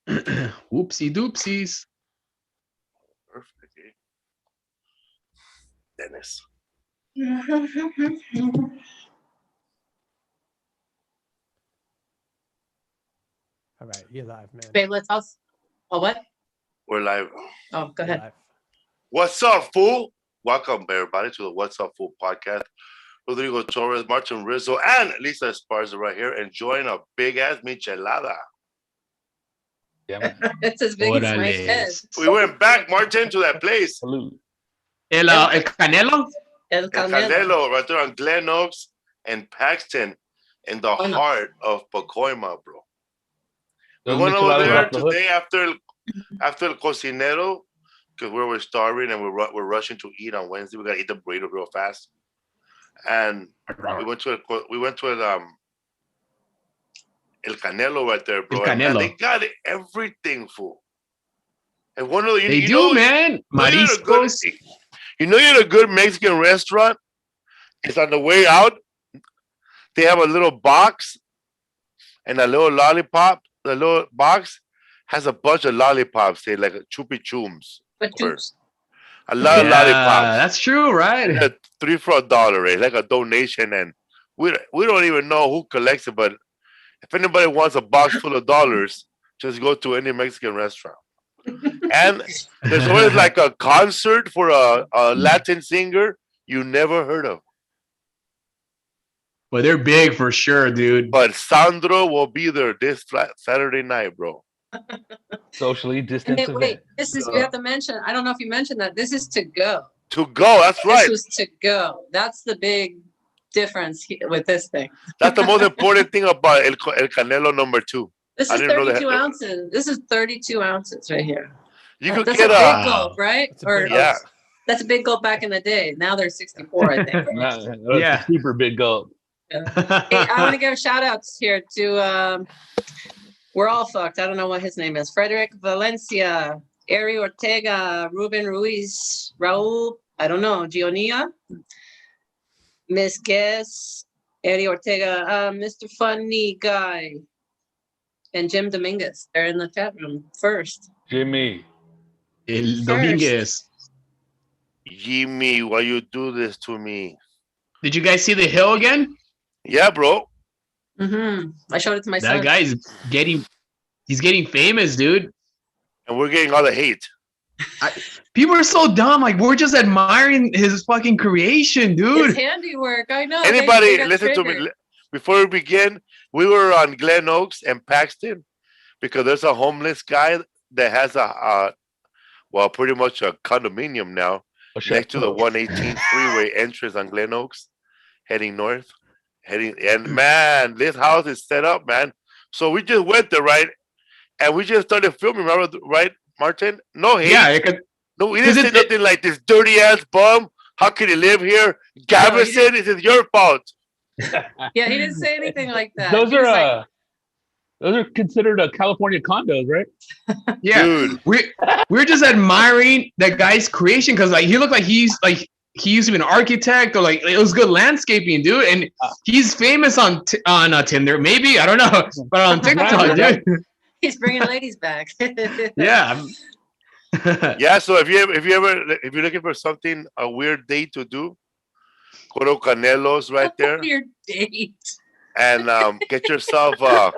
Whoopsie doopsies. Perfect. Dennis. All right, you're live, man. Babe, let's also. Oh, what? We're live. Oh, go You're ahead. live. What's up, fool? Welcome, everybody, to the What's Up, Fool podcast. Rodrigo Torres, Martin Rizzo, and Lisa Esparza right here enjoying a big-ass michelada. Yeah, It's as big as my Órale. head. We went back, Martin, to that place. salute. El Canelo? El El Canelo. Canelo, right there on Glen Oaks and Paxton, in the Pacoima. heart of Pacoima, bro. We Those went over micheladas there off the hook. today after El Cocinero because we were starving and we're rushing to eat on Wednesday. We gotta eat the burrito real fast, and we went to El Canelo right there, bro. El And, man, Canelo. they got everything, fool. And one of the They do, man. Mariscos. you're at a good Mexican restaurant. It's on the way out. They have a little box and a little lollipop. The little box has a bunch of lollipops. They like chupi chums. But Or juice. a lot of lollipops. That's true, right? Yeah, 3 for $1, right? Like a donation, and we don't even know who collects it. But if anybody wants a box full of dollars, just go to any Mexican restaurant. And there's always like a concert for a Latin singer you never heard of. But they're big for sure, dude. But Sandro will be there this Saturday night, bro. Socially And distanced then, wait, event. this is, you have to mention, I don't know if you mentioned that. This is to go. To go, that's right. This was to go. That's the big difference with this thing. That's the most important thing about El Canelo number 2. This I is didn't know that. 32 ounces. This is 32 ounces right here. You could That's get a big a gulp, right? It's a Or big yeah. that's a big gulp back in the day. Now they're 64, I think. That's Yeah. a super big gulp. Hey, I want to give shout outs here to we're all fucked. I don't know what his name is. Frederick Valencia, Ari Ortega, Ruben Ruiz, Raul, I don't know, Gionia, Miss Guess, Ari Ortega, Mr. Funny Guy, and Jim Dominguez. They're in the chat room first. Jimmy. El Dominguez. Jimmy, why you do this to me? Did you guys see the hill again? Yeah, bro. I showed it to my That son. guy's he's getting famous, dude. And we're getting all the hate. People are so dumb. Like, we're just admiring his fucking creation, dude. It's handiwork. I know. Anybody, They got listen to triggered. me. Before we begin, we were on Glen Oaks and Paxton because there's a homeless guy that has pretty much a condominium now next to the 118 freeway entrance on Glen Oaks, heading north. And man, this house is set up, man. So we just went there, right? And we just started filming, remember, right, Martin? No hate. Yeah, it could, No, we didn't say nothing like this dirty ass bum. How can he live here? Gavison, this is your fault. Yeah, he didn't say anything like that. Those He was like, are those are considered California condos, right? yeah. Dude. We're just admiring that guy's creation because like he looked like he used to be an architect or like it was good landscaping, dude. And he's famous on Tinder, maybe, I don't know, but on TikTok, dude. he's bringing ladies back. Yeah. Yeah, so if you're looking for something, a weird date to do, go to Canelo's right there Your date. and get yourself a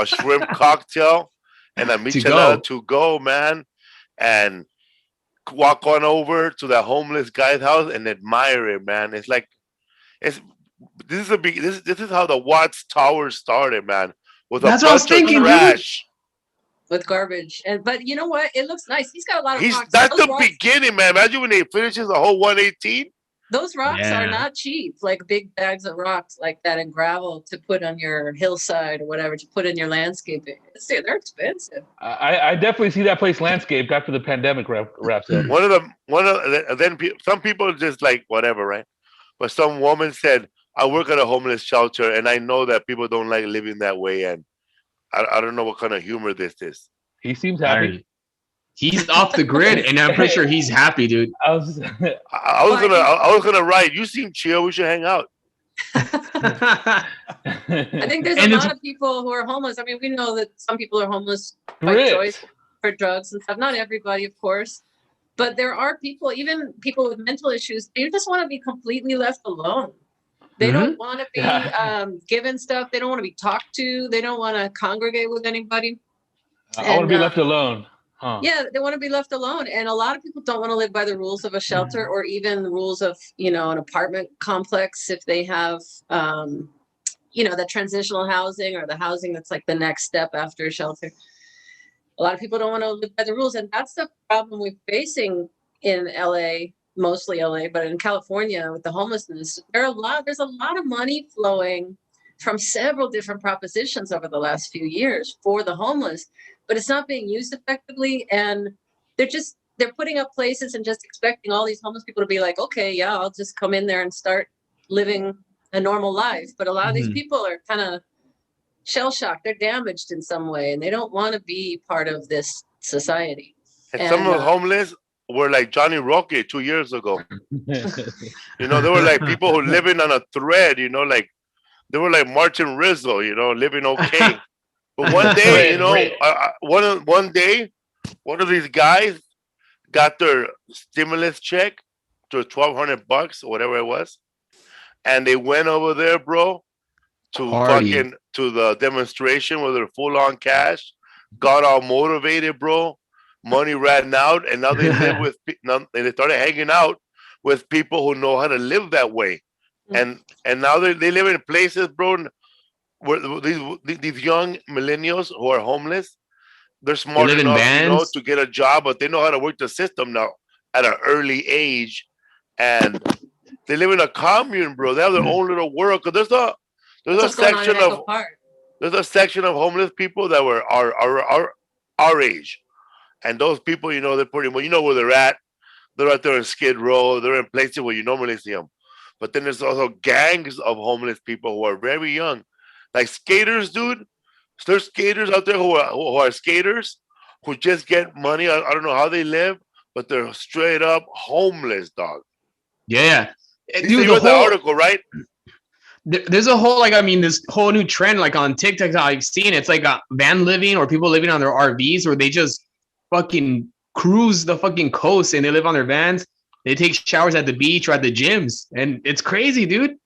shrimp cocktail and a michelada to go, man, and walk on over to the homeless guy's house and admire it, man. It's like this is how the Watts Tower started, man, with That's a what I was bunch of thinking, dude. trash. With garbage. But you know what? It looks nice. He's got a lot of rocks. That's Those the rocks, beginning, man. Imagine when he finishes the whole 118. those rocks Yeah. are not cheap. Like big bags of rocks like that and gravel to put on your hillside or whatever, to put in your landscaping. They're expensive. I definitely see that place landscaped after the pandemic wraps up. Some people just like whatever, right? But some woman said, I work at a homeless shelter and I know that people don't like living that way. And I don't know what kind of humor this is. He seems happy. He's off the grid, and I'm pretty sure he's happy, dude. I was I was gonna write, you seem chill, we should hang out. I think there's And a it's- lot of people who are homeless. I mean, we know that some people are homeless by Brits. choice for drugs and stuff. Not everybody, of course, but there are people, even people with mental issues, they just want to be completely left alone. They don't want to be given stuff. They don't want to be talked to. They don't want to congregate with anybody. I want to be left alone. Huh. Yeah, they want to be left alone. And a lot of people don't want to live by the rules of a shelter or even the rules of, you know, an apartment complex if they have, you know, the transitional housing or the housing that's like the next step after a shelter. A lot of people don't want to live by the rules. And that's the problem we're facing in LA, mostly LA, but in California with the homelessness. There's a lot of money flowing from several different propositions over the last few years for the homeless, but it's not being used effectively. And they're putting up places and just expecting all these homeless people to be like, okay, yeah, I'll just come in there and start living a normal life. But a lot of these people are kind of shell shocked. They're damaged in some way and they don't want to be part of this society. And some of the homeless were like Johnny Rocket 2 years ago. You know, they were like people who living on a thread, you know, like they were like Martin Rizzo, you know, living okay. But one day, you know, one day, one of these guys got their stimulus check to $1,200 or whatever it was, and they went over there, bro, to to the demonstration with their full on cash, got all motivated, bro. Money ran out, and now they live with, and they started hanging out with people who know how to live that way, and now they live in places, bro, where these young millennials who are homeless, they're smart enough, you know, to get a job, but they know how to work the system now at an early age, and they live in a commune, bro. They have their own little world. Cause there's a section of homeless people that were our age, and those people, you know, they're pretty much, you know where they're at. They're out there in Skid Row. They're in places where you normally see them. But then there's also gangs of homeless people who are very young, like skaters, dude. There's skaters out there who are skaters who just get money. I don't know how they live, but they're straight up homeless, dog. Yeah. Dude, you read the article, right? There's a whole, like, I mean, this whole new trend, like on TikTok, I've seen it's like van living or people living on their RVs where they just fucking cruise the fucking coast and they live on their vans. They take showers at the beach or at the gyms, and it's crazy, dude.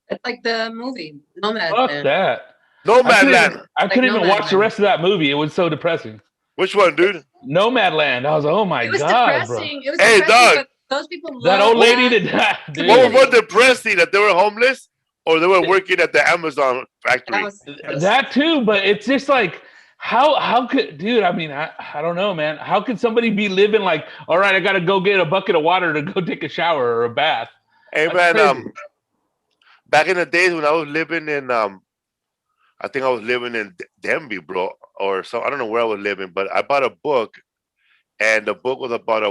It's like the movie Nomad. Fuck that. Nomadland. I couldn't even watch the rest of that movie. It was so depressing. Which one, dude? Nomadland. I was like, oh my god, depressing. bro. It was hey, depressing, dog. Those people. That old lady did that. What was more depressing, that they were homeless or they were working at the Amazon factory? That too, but it's just like, how could, dude? I mean, I don't know, man. How could somebody be living like, all right, I got to go get a bucket of water to go take a shower or a bath? Hey, That's man, crazy. back in the days when I was living in, I think I was living in Denby, bro, or so. I don't know where I was living, but I bought a book, and the book was about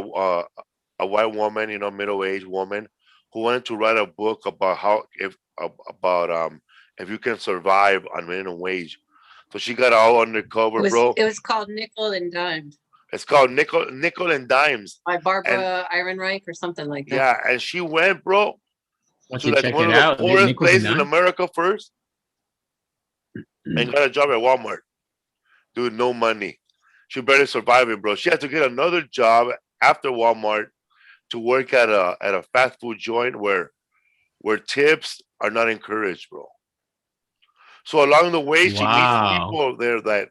a white woman, you know, middle-aged woman, who wanted to write a book about if you can survive on minimum wage. So she got all undercover, bro. It was called Nickel and Dimed. It's called Nickel and Dimes by Barbara Ehrenreich or something like that. Yeah, and she went, bro, to like check one it of the out, poorest places in America first, and got a job at Walmart. Dude, no money. She barely surviving, bro. She had to get another job after Walmart to work at a fast food joint where tips are not encouraged, bro. So along the way, she meets people there that,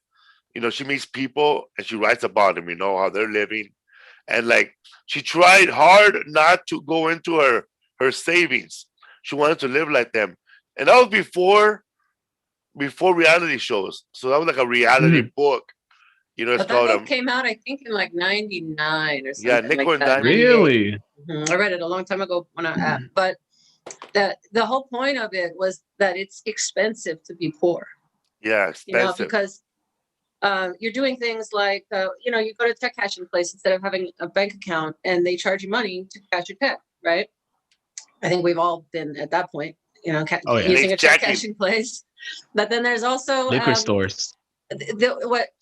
you know, she meets people and she writes about them, you know, how they're living. And like, she tried hard not to go into her savings. She wanted to live like them. And that was before reality shows. So that was like a reality book. You know, it's but that called book came out, I think, in like '99 or something. Yeah, Nickel like and that. Dimes. Really? I read it a long time ago when but the whole point of it was that it's expensive to be poor. Yeah, expensive. You know, because you're doing things like, you know, you go to a check cashing place instead of having a bank account, and they charge you money to cash your check, right? I think we've all been at that point, you know, using a check cashing place. But then there's also liquor stores.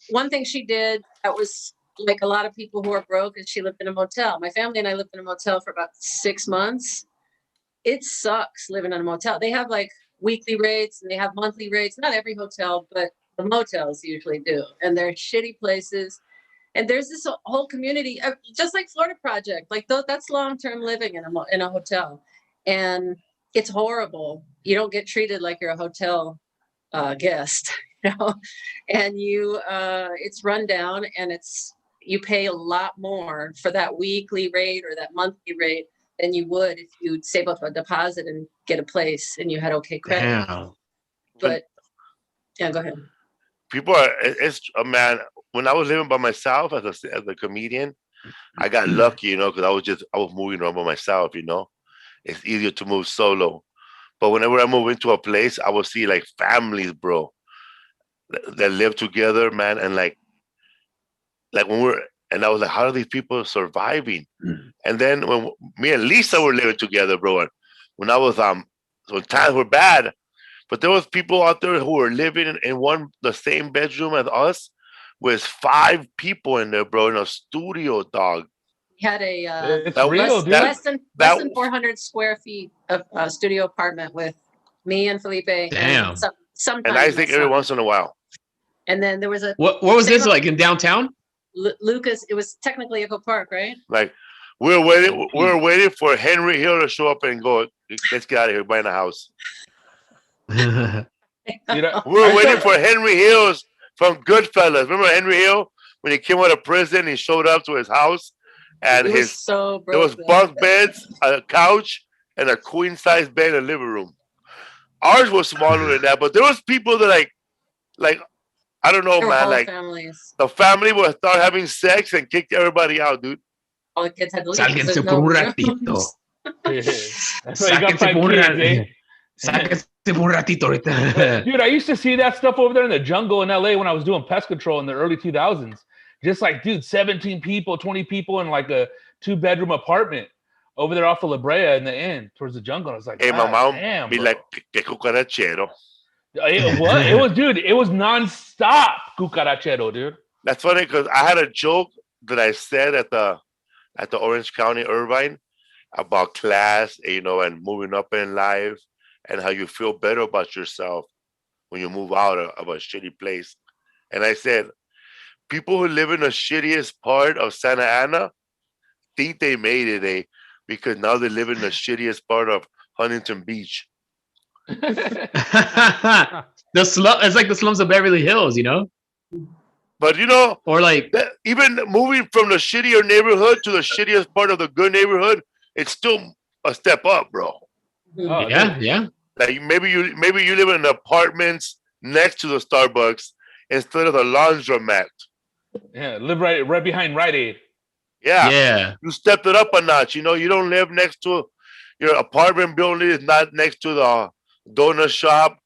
One thing she did that was like a lot of people who are broke is she lived in a motel. My family and I lived in a motel for about 6 months. it sucks living in a motel. They have like weekly rates and they have monthly rates. Not every hotel, but the motels usually do. And they're shitty places. And there's this whole community, just like Florida Project, like that's long-term living in a hotel. And it's horrible. You don't get treated like you're a hotel guest, you know, and it's run down, and you pay a lot more for that weekly rate or that monthly rate than you would if you'd save up a deposit and get a place and you had okay credit. Damn. But yeah, go ahead. People are, it's a man. When I was living by myself as a comedian, I got lucky, you know, because I was moving around by myself, you know. It's easier to move solo. But whenever I move into a place, I would see like families, bro, that live together, man, and like and I was like, how are these people surviving? And then when me and Lisa were living together, bro, and when I was so times were bad, but there was people out there who were living in the same bedroom as us, with 5 people in there, bro, in a studio, dog. We had it's real, dude. less than 400 square feet of studio apartment with me and Felipe. Damn. And sometimes. And I think every once in a while. And then there was what was this like in downtown? Lucas, it was technically Echo Park, right? Like we're waiting for Henry Hill to show up and go, let's get out of here, buying a house. You know, We're waiting for Henry Hills from Goodfellas. Remember Henry Hill when he came out of prison? He showed up to his house, and there was bunk beds, a couch, and a queen size bed in the living room. Ours was smaller than that, but there was people that like I don't know, man. Like families. The family would start having sex and kick everybody out, dude. All the kids had to leave. Sálguense por un ratito. That's why you got 5 kids, eh? Sáquense por un ratito ahorita. Dude, I used to see that stuff over there in the jungle in LA when I was doing pest control in the early 2000s. Just like, dude, 17 people, 20 people in like a 2-bedroom apartment over there off of La Brea in the end towards the jungle. I was like, hey, my mom damn, be bro. like, que cucarachero. What? It was nonstop cucarachero, dude. That's funny because I had a joke that I said at the Orange County Irvine about class, you know, and moving up in life and how you feel better about yourself when you move out of a shitty place. And I said, people who live in the shittiest part of Santa Ana think they made it, eh? Because now they live in the shittiest part of Huntington Beach. It's like the slums of Beverly Hills, you know? But, you know, or like even moving from the shittier neighborhood to the shittiest part of the good neighborhood, it's still a step up, bro. Oh, yeah. Like maybe you live in apartments next to the Starbucks instead of the laundromat. Yeah, live right behind Rite Aid. Yeah. You stepped it up a notch. You know, you don't live next to your apartment building is not next to the donut shop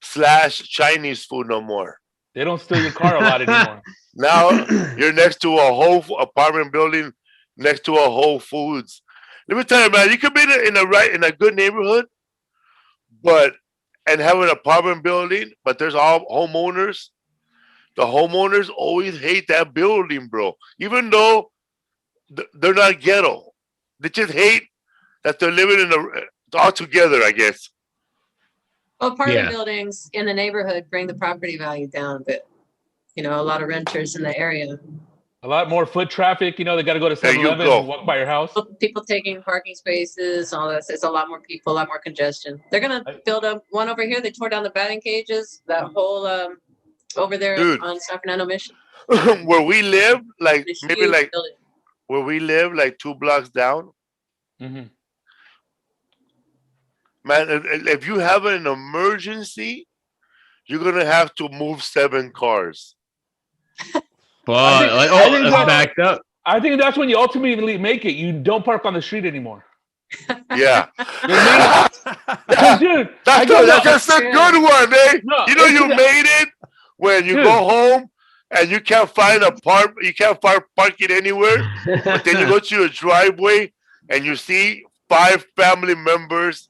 / Chinese food no more. They don't steal your car a lot anymore. Now you're next to a whole apartment building next to a Whole Foods. Let me tell you, man, you could be in a good neighborhood, and have an apartment building, but there's all homeowners. The homeowners always hate that building, bro. Even though they're not ghetto, they just hate that they're living all together, I guess. Well, apartment buildings in the neighborhood bring the property value down a bit. You know, a lot of renters in the area. A lot more foot traffic. You know, they got to go to 7-Eleven and walk by your house. People taking parking spaces, all that. It's a lot more people, a lot more congestion. They're going to build up one over here. They tore down the batting cages. That whole over there on San Fernando Mission. Where we live, like maybe like building. Where we live, like 2 blocks down. Mm-hmm. Man, if you have an emergency, you're gonna have to move 7 cars. Backed up. I think that's when you ultimately make it. You don't park on the street anymore. Yeah. Dude, that's a good one, eh? No, you know you made it when you go home and you can't find you can't find parking anywhere, but then you go to your driveway and you see 5 family members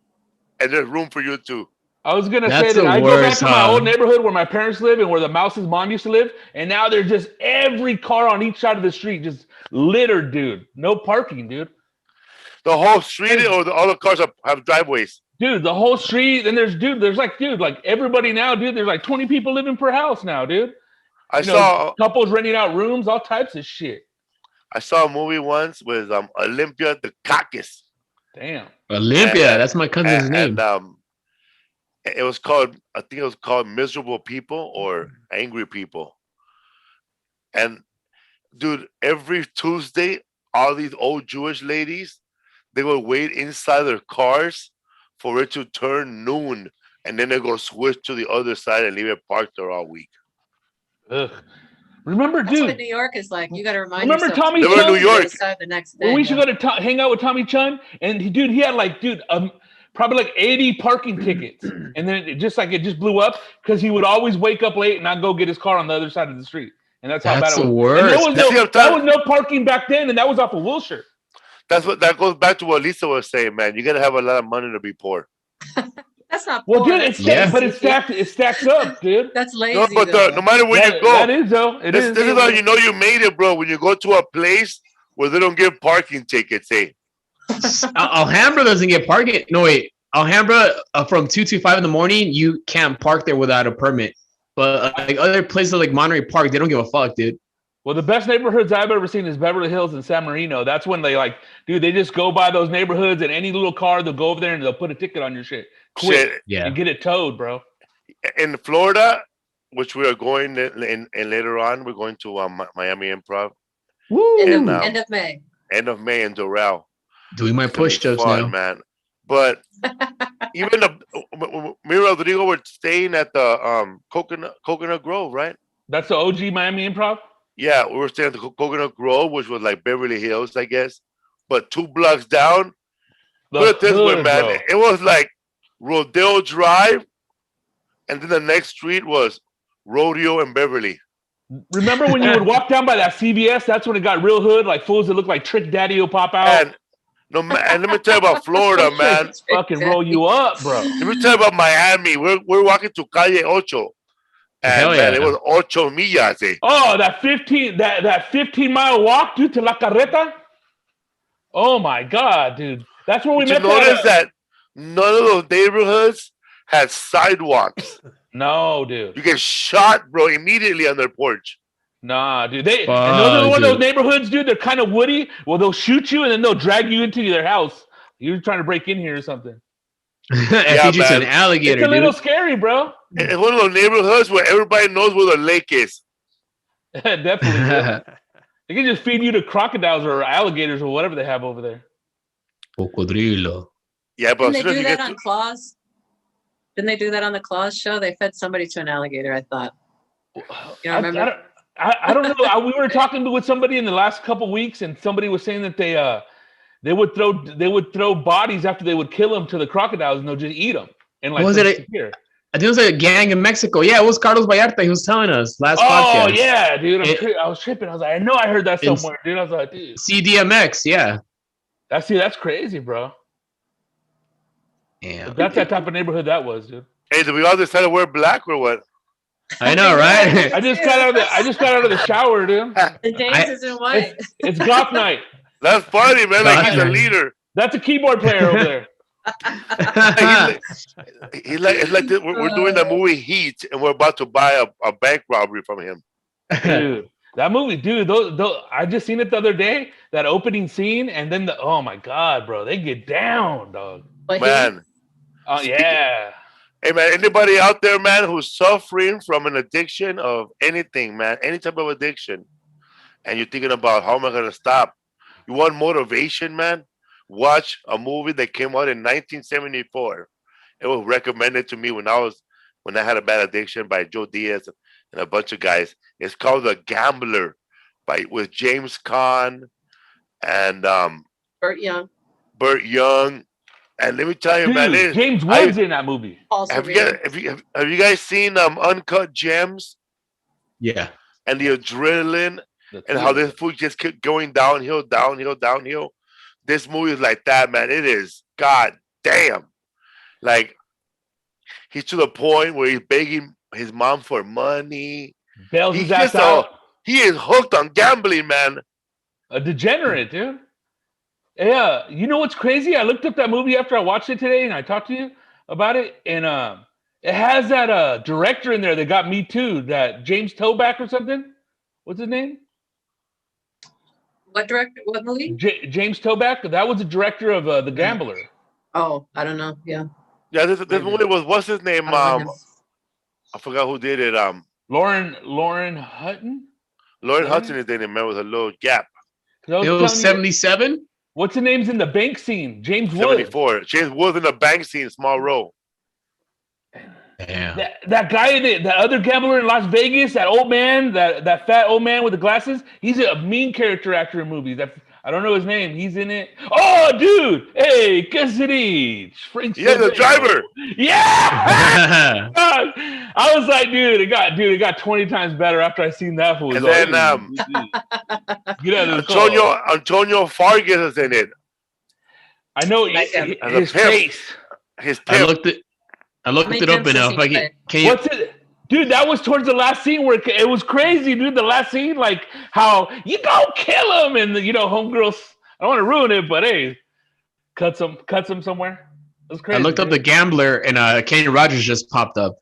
and there's room for you too. I was gonna say that I go back to my old neighborhood where my parents live and where the Mouse's mom used to live, and now there's just every car on each side of the street just littered, dude. No parking, dude. The whole street, or all the cars have driveways. Dude, the whole street, and there's like everybody now, dude. There's like 20 people living per house now, dude. I saw couples renting out rooms, all types of shit. I saw a movie once with Olympia Dukakis. Damn. Olympia, that's my cousin's name. And it was called, I think it was called Miserable People or Angry People. And dude, every Tuesday, all these old Jewish ladies, they would wait inside their cars for it to turn noon, and then they go switch to the other side and leave it parked there all week. Ugh. Remember, That's dude. what New York is like. You got to remind Remember yourself. Tommy They were in Chun? New York. The next day, When we used to go to hang out with Tommy Chun, and he had like, probably like 80 parking tickets, and then it just blew up because he would always wake up late and not go get his car on the other side of the street, and that's how That's bad it the was. And worst. there was no parking back then, and that was off of Wilshire. That goes back to what Lisa was saying, man. You gotta have a lot of money to be poor. That's not Well, poor, dude, that's but lazy. it stacks up, dude. That's lazy. No, but though. no matter where you go, That is though. this is how you know you made it, bro. When you go to a place where they don't give parking tickets, hey. Alhambra doesn't get parking. No, wait. Alhambra from 2 to 5 in the morning, you can't park there without a permit. But like other places like Monterey Park, they don't give a fuck, dude. Well, the best neighborhoods I've ever seen is Beverly Hills and San Marino. That's when they just go by those neighborhoods, and any little car, they'll go over there and they'll put a ticket on your shit. Quick. Yeah. And get it towed, bro. In Florida, which we are going in later on, we're going to Miami Improv. Woo! And, End of May. End of May in Doral. Doing my push-ups now. Man. But even me and Rodrigo were staying at the Coconut Grove, right? That's the OG Miami Improv? Yeah, we were staying at the Coconut Grove, which was like Beverly Hills, I guess. But 2 blocks down, put it this way, man. Bro. It was like Rodeo Drive, and then the next street was Rodeo and Beverly. Remember when you would walk down by that CVS? That's when it got real hood, like fools that look like Trick Daddy will pop out. And let me tell you about Florida, man. Fucking roll you up, bro. Let me tell you about Miami. We're walking to Calle Ocho. And Hell man, yeah. it was 8 millas. Eh? Oh, that 15-mile walk, dude, to La Carreta. Oh my God, dude. That's where we Did met. you notice that none of those neighborhoods had sidewalks? No, dude. You get shot, bro, immediately on their porch. Nah, dude. And those are one of those neighborhoods, dude. They're kind of woody. Well, they'll shoot you and then they'll drag you into their house. You're trying to break in here or something. Yeah, feed you to an alligator, It's a little dude. scary, bro. It's one of those neighborhoods where everybody knows where the lake is. Definitely. Dude. They can just feed you to crocodiles or alligators or whatever they have over there. Cocodrilo. Yeah, but Didn't as they soon as do you that get on Claws? Didn't they do that on the Claws show? They fed somebody to an alligator, I thought. You don't remember? I don't know. We were talking with somebody in the last couple weeks, and somebody was saying that they would throw bodies after they would kill them to the crocodiles, and they'll just eat them. And like, Was it I think it was a gang in Mexico. Yeah, it was Carlos Vallarta. He was telling us last podcast. Oh yeah, dude. I was tripping. I was like, I know I heard that somewhere, dude. I was like, dude. CDMX, yeah. That's crazy, bro. Yeah. That's that type of neighborhood that was, dude. Hey, did we all decide to wear black or what? I know, right? I just got out of the shower, dude. The James is in white. It's goth night. That's funny, man. Like he's a leader. That's a keyboard player over there. It's like we're doing the movie Heat, and we're about to buy a bank robbery from him. Dude, that movie, dude. Those I just seen it the other day. That opening scene, and then oh my God, bro, they get down, dog. Man. Oh yeah. Hey man, anybody out there, man, who's suffering from an addiction of anything, man, any type of addiction, and you're thinking about how am I gonna stop? You want motivation, man? Watch a movie that came out in 1974. It was recommended to me when I had a bad addiction by Joe Diaz and a bunch of guys. It's called The Gambler with James Caan and Burt Young. And let me tell you, Dude, man, James Woods in that movie. Have you guys seen Uncut Gems? Yeah. And the adrenaline and how this food just kept going downhill. This movie is like that, man. It is god damn. Like he's to the point where he's begging his mom for money. Bails his ass out. He is hooked on gambling, man. A degenerate, dude. Yeah, you know what's crazy? I looked up that movie after I watched it today, and I talked to you about it, and it has that director in there that got Me Too, that James Toback or something. What's his name? What director? What movie? James Toback. That was the director of The Gambler. Oh, I don't know. Yeah. Yeah, this movie was, what's his name? I don't know him. I forgot who did it. Lauren Hutton. Lauren Hudson is in it, man, with a little gap. It was 77. What's the name's in the bank scene? James Woods. 74. James Woods in the bank scene, small role. Damn. That guy, that other gambler in Las Vegas, that old man, that fat old man with the glasses, he's a mean character actor in movies. I don't know his name. He's in it. Oh, dude. Hey, Cassidy. Yeah, the driver. Yeah. I was like, dude, it got 20 times better after I seen that fool. And then get out of the Antonio Fargas is in it. I know his face. His pimp. I looked it up and if I can you, what's it? Dude, that was towards the last scene where it was crazy, dude. The last scene, like how you go kill him, and homegirls. I don't want to ruin it, but hey, cuts him somewhere. It was crazy. I looked up The Gambler, and Kenny Rogers just popped up.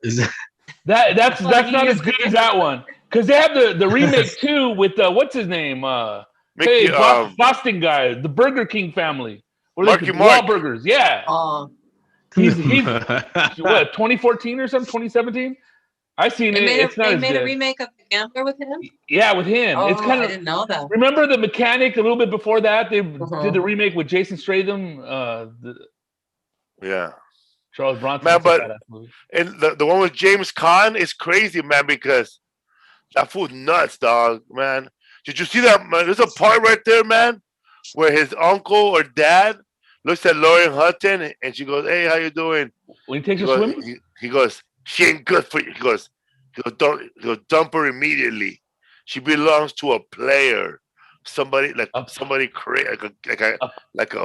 That's not as good as that one, because they have the remake too with what's his name? Boston guy, the Burger King family. Marky Mark. Wahlburgers, yeah. He's what 2014 or something, 2017. I seen it. They made a remake of The Gambler with him. Yeah, with him. Oh, it's kind of. I didn't know that. Remember The Mechanic? A little bit before that, they did the remake with Jason Statham. Charles Bronson. Man, but and the one with James Caan is crazy, man, because that fool's nuts, dog. Man, did you see that? Man, there's a part right there, man, where his uncle or dad looks at Lauren Hutton and she goes, "Hey, how you doing?" When he takes a swim, he goes, "She ain't good for you." He goes, "Dump her immediately. She belongs to a player, somebody like a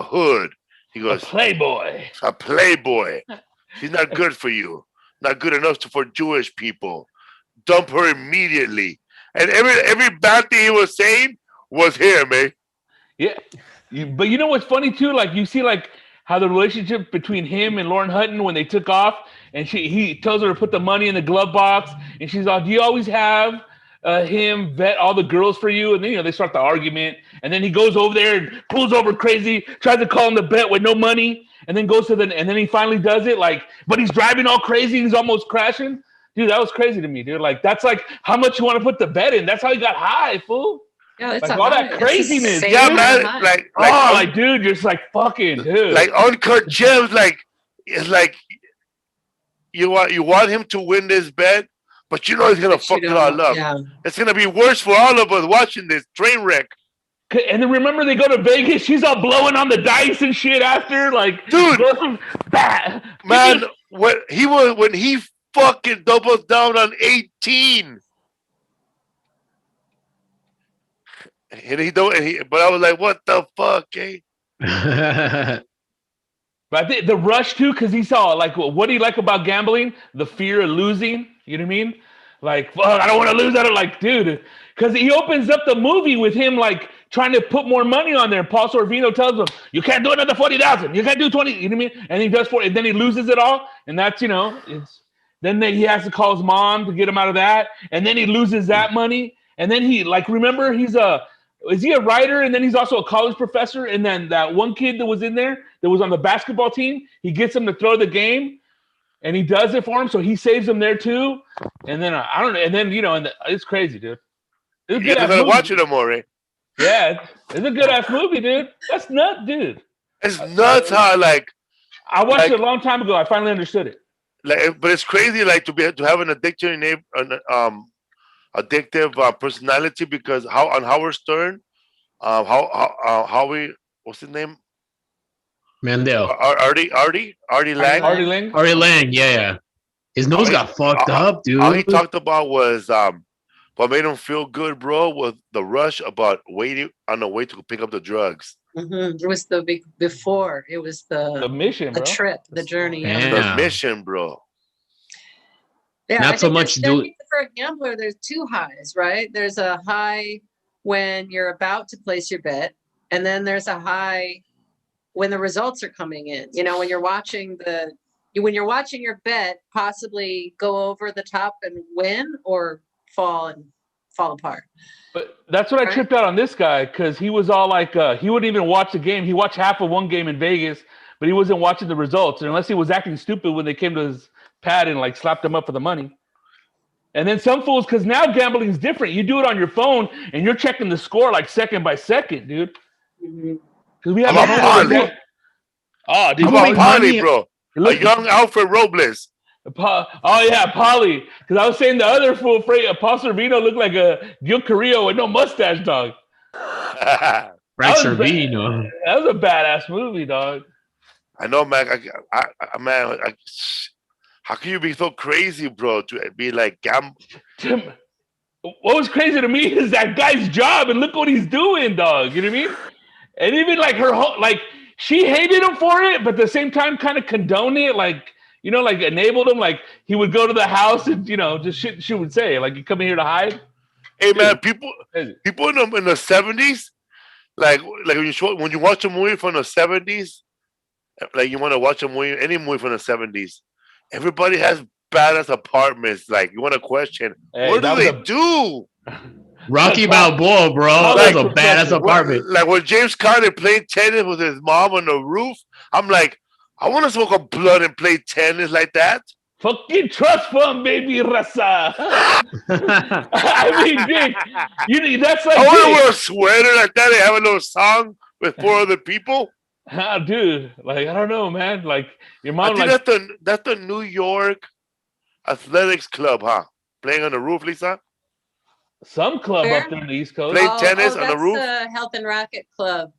hood." He goes, "A playboy. She's not good for you. Not good enough for Jewish people. Dump her immediately." And every bad thing he was saying was him, eh? Yeah. But you know what's funny too? Like you see like how the relationship between him and Lauren Hutton when they took off, and he tells her to put the money in the glove box, and she's like, "Do you always have him vet all the girls for you?" And then they start the argument, and then he goes over there and pulls over crazy, tries to call him to bet with no money, and then and then he finally does it. Like, but he's driving all crazy, he's almost crashing. Dude, that was crazy to me, dude. Like that's like how much you want to put the bet in. That's how he got high, fool. Yeah, it's like all that craziness. Yeah, man. Like, dude, you're just like fucking, dude. Like Uncut Gems, it's like you want him to win this bet, but you know he's gonna fuck it all up. Yeah. It's gonna be worse for all of us watching this train wreck. And then remember they go to Vegas. She's all blowing on the dice and shit after, like, dude, man. When he fucking doubles down on 18. But I was like, what the fuck, eh? But I think the rush too, because he saw like what do you like about gambling? The fear of losing. You know what I mean? Like, fuck, I don't want to lose. I don't like, dude. Because he opens up the movie with him like trying to put more money on there. Paul Sorvino tells him, "You can't do another 40,000. You can't do 20." You know what I mean? And he does 40, and then he loses it all. And that's then he has to call his mom to get him out of that, and then he loses that money. And then he remember is he a writer? And then he's also a college professor. And then that one kid that was in there that was on the basketball team, he gets him to throw the game, and he does it for him. So he saves him there too. And then I don't know. And then and it's crazy, dude. It's You're gonna watch it no more, eh? Yeah, it's a good ass movie, dude. That's nuts, dude. It's nuts how I watched it a long time ago. I finally understood it. But it's crazy, to have an addictive personality, because on Howard Stern, Howie, what's his name? Mandel. Artie Lang. Artie Lang, yeah. His nose got fucked up, dude. All he talked about was what made him feel good, bro, was the rush about waiting on the way to pick up the drugs. Mm-hmm. It was the before. It was the mission, the trip, the journey. The mission, bro. Yeah, not so much for a gambler, there's two highs, right? There's a high when you're about to place your bet, and then there's a high when the results are coming in. You know, when you're watching your bet possibly go over the top and win or fall apart. But that's what I tripped out on this guy, because he was all like, he wouldn't even watch the game. He watched half of one game in Vegas, but he wasn't watching the results, unless he was acting stupid when they came to his pad and like slapped him up for the money. And then some fools, because now gambling is different. You do it on your phone and you're checking the score like second by second, dude. Because we have How about Polly? Oh, dude, How about Polly, bro? A young Alfred Robles. Oh yeah, Polly. Because I was saying the other fool, Paul Servino, looked like a Gil Carrillo with no mustache, dog. Frank Servino. That was a badass movie, dog. I know, man. How can you be so crazy, bro? To be like Tim, what was crazy to me is that guy's job, and look what he's doing, dog. You know what I mean? And even like her whole, like she hated him for it, but at the same time, kind of condoned it, like. You know, like enabled him, like he would go to the house and, you know, just shit she would say, like, you come in here to hide. Hey, man, people in the 70s, like when you watch a movie from the 70s, like you want to watch a movie, any movie from the 70s, everybody has badass apartments. Like, you want to question, what do they do? Rocky Balboa, bro. That was a badass apartment. Like when James Carter played tennis with his mom on the roof, I'm like, I want to smoke a blunt and play tennis like that. Fucking trust fund, baby, raza. I mean, dude, that's like. I want to wear a sweater like that and have a little song with 4 other people. Dude, like I don't know, man. Like your mom. I think that's the New York Athletics Club, huh? Playing on the roof, Lisa. Some club up there in the East Coast. Play tennis on the roof. That's Health and Racket Club.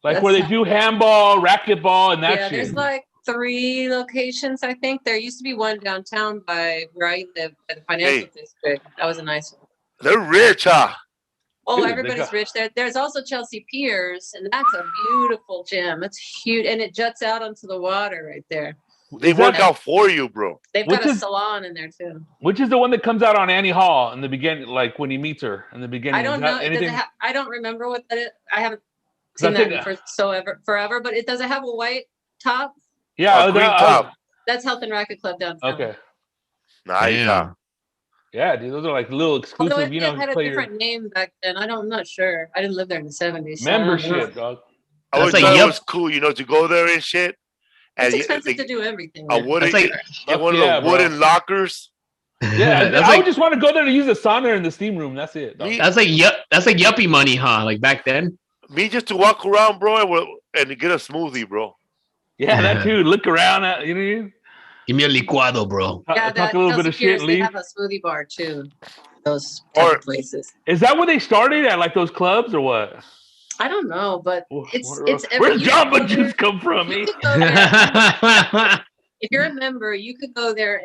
Like where they do handball, racquetball, and that shit. Yeah, there's like 3 locations, I think. There used to be one downtown by where I live, by the financial district. That was a nice one. They're rich, huh? Oh, dude, everybody's rich there. There's also Chelsea Piers, and that's a beautiful gym. It's huge, and it juts out onto the water right there. They work out for you, bro. They've got a salon in there too. Which is the one that comes out on Annie Hall in the beginning, like when he meets her in the beginning? I don't know. I don't remember what that is. I haven't seen that for forever, but it does it have a white top? Yeah, green top. That's Health and Racket Club downtown. Okay. Nice. Yeah, dude, those are like little exclusive. Although it had a different name back then. I'm not sure. I didn't live there in the 70s. So membership, dog. I always thought it was cool, you know, to go there and shit. And it's expensive to do everything. One of those wooden lockers. Yeah, I would just want to go there to use the sauna in the steam room. That's it. That's like yuppie money, huh? Like back then. Me just to walk around, bro, and get a smoothie, bro. Yeah, that too. Look around at you know. Give me a licuado, bro. Yeah, talk a little bit of shit. They have a smoothie bar too. Those places. Is that where they started at, like those clubs, or what? I don't know, but it's where's Jamba Juice come from? If you're a member, you could go there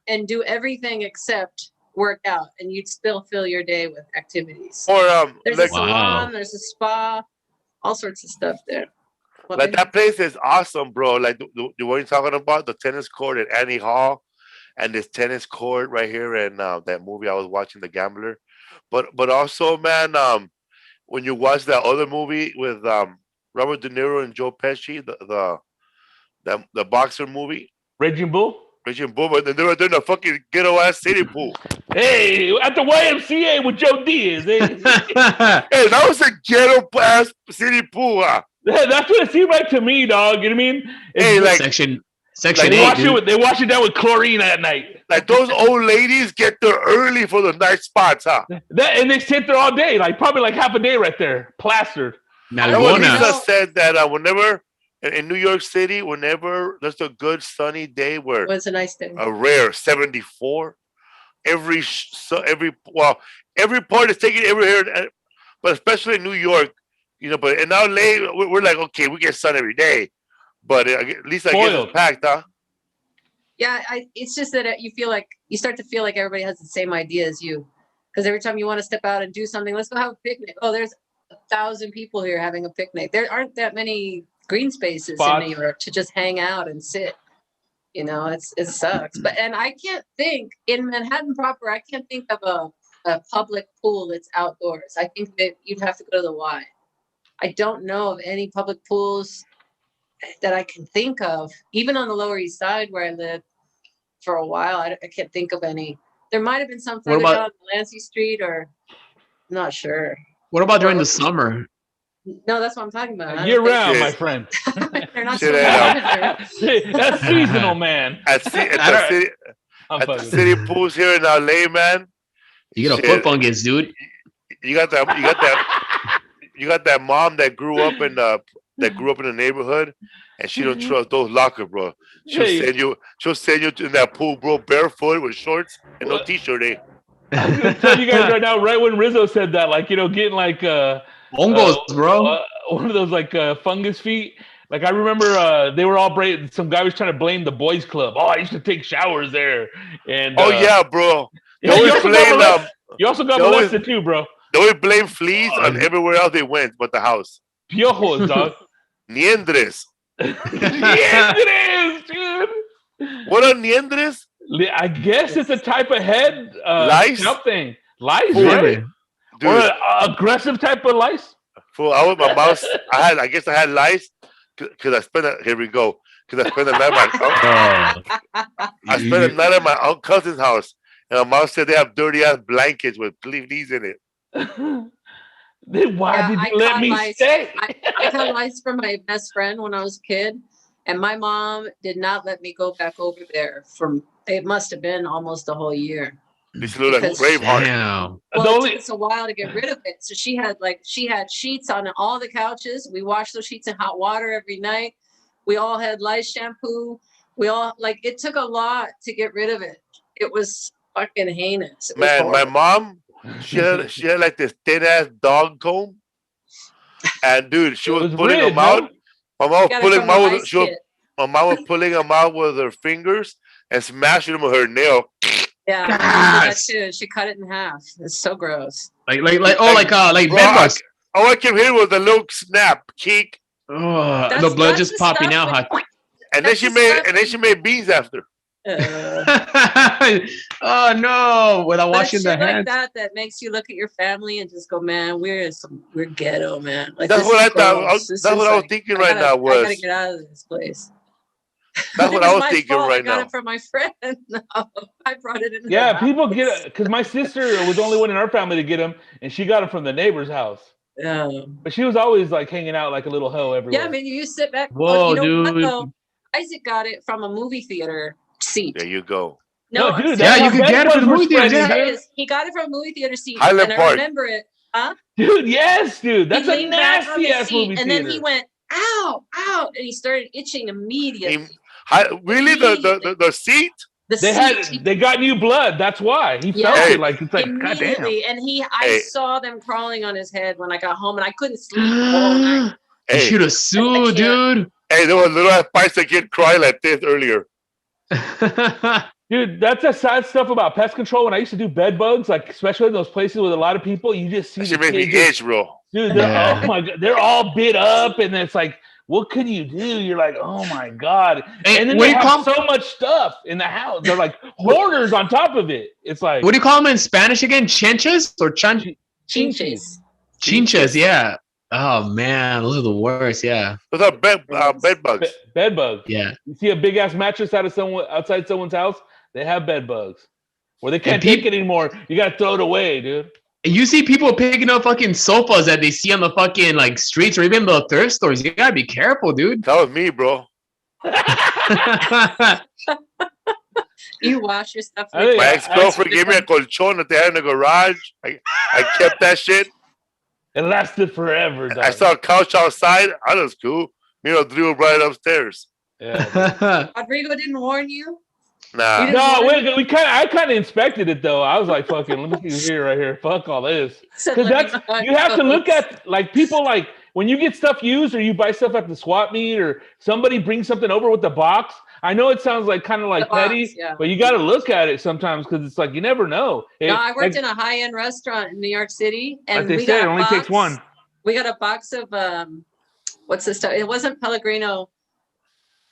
and do everything except work out, and you'd still fill your day with activities. Or there's a salon, there's a spa, all sorts of stuff there. Like that place is awesome, bro. Like the what you're talking about, the tennis court at Annie Hall, and this tennis court right here in that movie I was watching, The Gambler. But also, man, when you watch that other movie with Robert De Niro and Joe Pesci, the boxer movie, Raging Bull, but then they were in a fucking ghetto ass city pool. Hey, at the YMCA with Joe Diaz. Hey, hey, that was a ghetto ass city pool. Huh? That's what it seemed like to me, dog. You know what I mean? Hey, like section 8. They wash it down with chlorine at night. Like those old ladies get there early for the night spots, huh? And they sit there all day, like probably like half a day right there, plastered. Lisa said that whenever in New York City, whenever there's a good sunny day where it's a nice day, a rare 74, every part is taken every here, but especially in New York, you know. But in LA, we're like, okay, we get sun every day, but at least I guess it's packed, huh? Yeah, it's just that you start to feel like everybody has the same idea as you, because every time you want to step out and do something, let's go have a picnic. Oh, there's 1,000 people here having a picnic. There aren't that many green spaces in New York to just hang out and sit. You know, it sucks. And I can't think in Manhattan proper. I can't think of a public pool that's outdoors. I think that you'd have to go to the Y. I don't know of any public pools that I can think of, even on the Lower East Side where I lived for a while. I can't think of any. There might have been some further down on Delancey Street, or I'm not sure. What about during the summer? No, that's what I'm talking about. Year round, my friend. They're not Shit, That's seasonal, man. At the city pools here in LA, man. You get a foot fungus, dude. You got that mom that grew up in the neighborhood, and she don't trust those lockers, bro. She'll send you in that pool, bro, barefoot with shorts and no t-shirt. I'm gonna tell you guys right now, right when Rizzo said that, like, you know, getting like hongos, bro, one of those like fungus feet. Like I remember they were all some guy was trying to blame the boys club. Oh, I used to take showers there. And yeah, bro. You also got molested too, bro. They always blame fleas on everywhere else they went but the house. Piojos, dog. Niendres. Niendres, dude. What are niendres? I guess it's a type of head lice. Something. Lice, right? Dude. Or an aggressive type of lice. Fool, I was my mouse. I guess I had lice because I spent here we go. Because I spent the night at my uncle cousin's house. And my mom said they have dirty ass blankets with fleas in it. Then why did you let me stay? I caught lice from my best friend when I was a kid, and my mom did not let me go back over there. It must have been almost a whole year. This look like Braveheart. Well, it took us a while to get rid of it. So she had sheets on all the couches. We washed those sheets in hot water every night. We all had lice shampoo. It took a lot to get rid of it. It was fucking heinous. Man, my mom, she had like this thin ass dog comb, and dude, she was pulling them out. My mom was pulling them out with her fingers and smashing them with her nail. Yeah, that too. She cut it in half. It's so gross. Like bedbugs. All I kept hearing was a little snap, kick. Oh, the blood just popping out. And then she made beans after. Oh no! Without washing the hands. Like that makes you look at your family and just go, man, we're ghetto, man. Like, that's what I thought. That's what I was thinking right now. I gotta get out of this place. That's what I was thinking right now. I got it from my friend. No, I brought it in. Yeah, people get it because my sister was the only one in our family to get them, and she got them from the neighbor's house. Yeah, but she was always like hanging out like a little hoe everywhere. Yeah, I mean, you sit back. Whoa, dude! What, though? Isaac got it from a movie theater seat. There you go. No, dude, you could get it from the movie theater. Yeah. He got it from a movie theater seat, Highland and Park. I remember it. Huh? Dude, yes, dude. That's a nasty ass movie theater. And then he went, ow, ow, and he started itching immediately. Really, the seat? They got new blood. That's why he felt it. Like it's like goddamn. And I saw them crawling on his head when I got home, and I couldn't sleep all night. You should have sued, dude. Hey, there was little ass fights that kid crying like this earlier. Dude, that's the sad stuff about pest control. When I used to do bed bugs, like especially in those places with a lot of people, you just see that made me itch, bro. Dude, oh my god, they're all bit up, and it's like, what can you do? You're like, oh my god, and then they have so much stuff in the house. They're like hoarders on top of it. It's like, what do you call them in Spanish again? Chinches or chinches? Chinches, yeah. Oh man, those are the worst. Yeah, those are bed bugs. Bed bugs. Yeah. You see a big ass mattress outside someone's house, they have bed bugs. Where they can't take it anymore, you gotta throw it away, dude. And you see people picking up fucking sofas that they see on the fucking like streets or even the thrift stores. You gotta be careful, dude. That was me, bro. You wash your stuff. My ex-girlfriend gave me a colchon that they had in the garage. I kept that shit. It lasted forever. Dog. I saw a couch outside. I was cool. Drew right upstairs. Yeah. Rodrigo didn't warn you? Nah. No, I kind of inspected it though. I was like, "Fucking, let me see here, right here. Fuck all this." Because you have to look at like people like when you get stuff used or you buy stuff at the swap meet or somebody brings something over with the box. I know it sounds like kind of like petty, but you got to look at it sometimes because it's like you never know. I worked in a high-end restaurant in New York City, and like they said, it only takes one. We got a box of what's this stuff? It wasn't Pellegrino.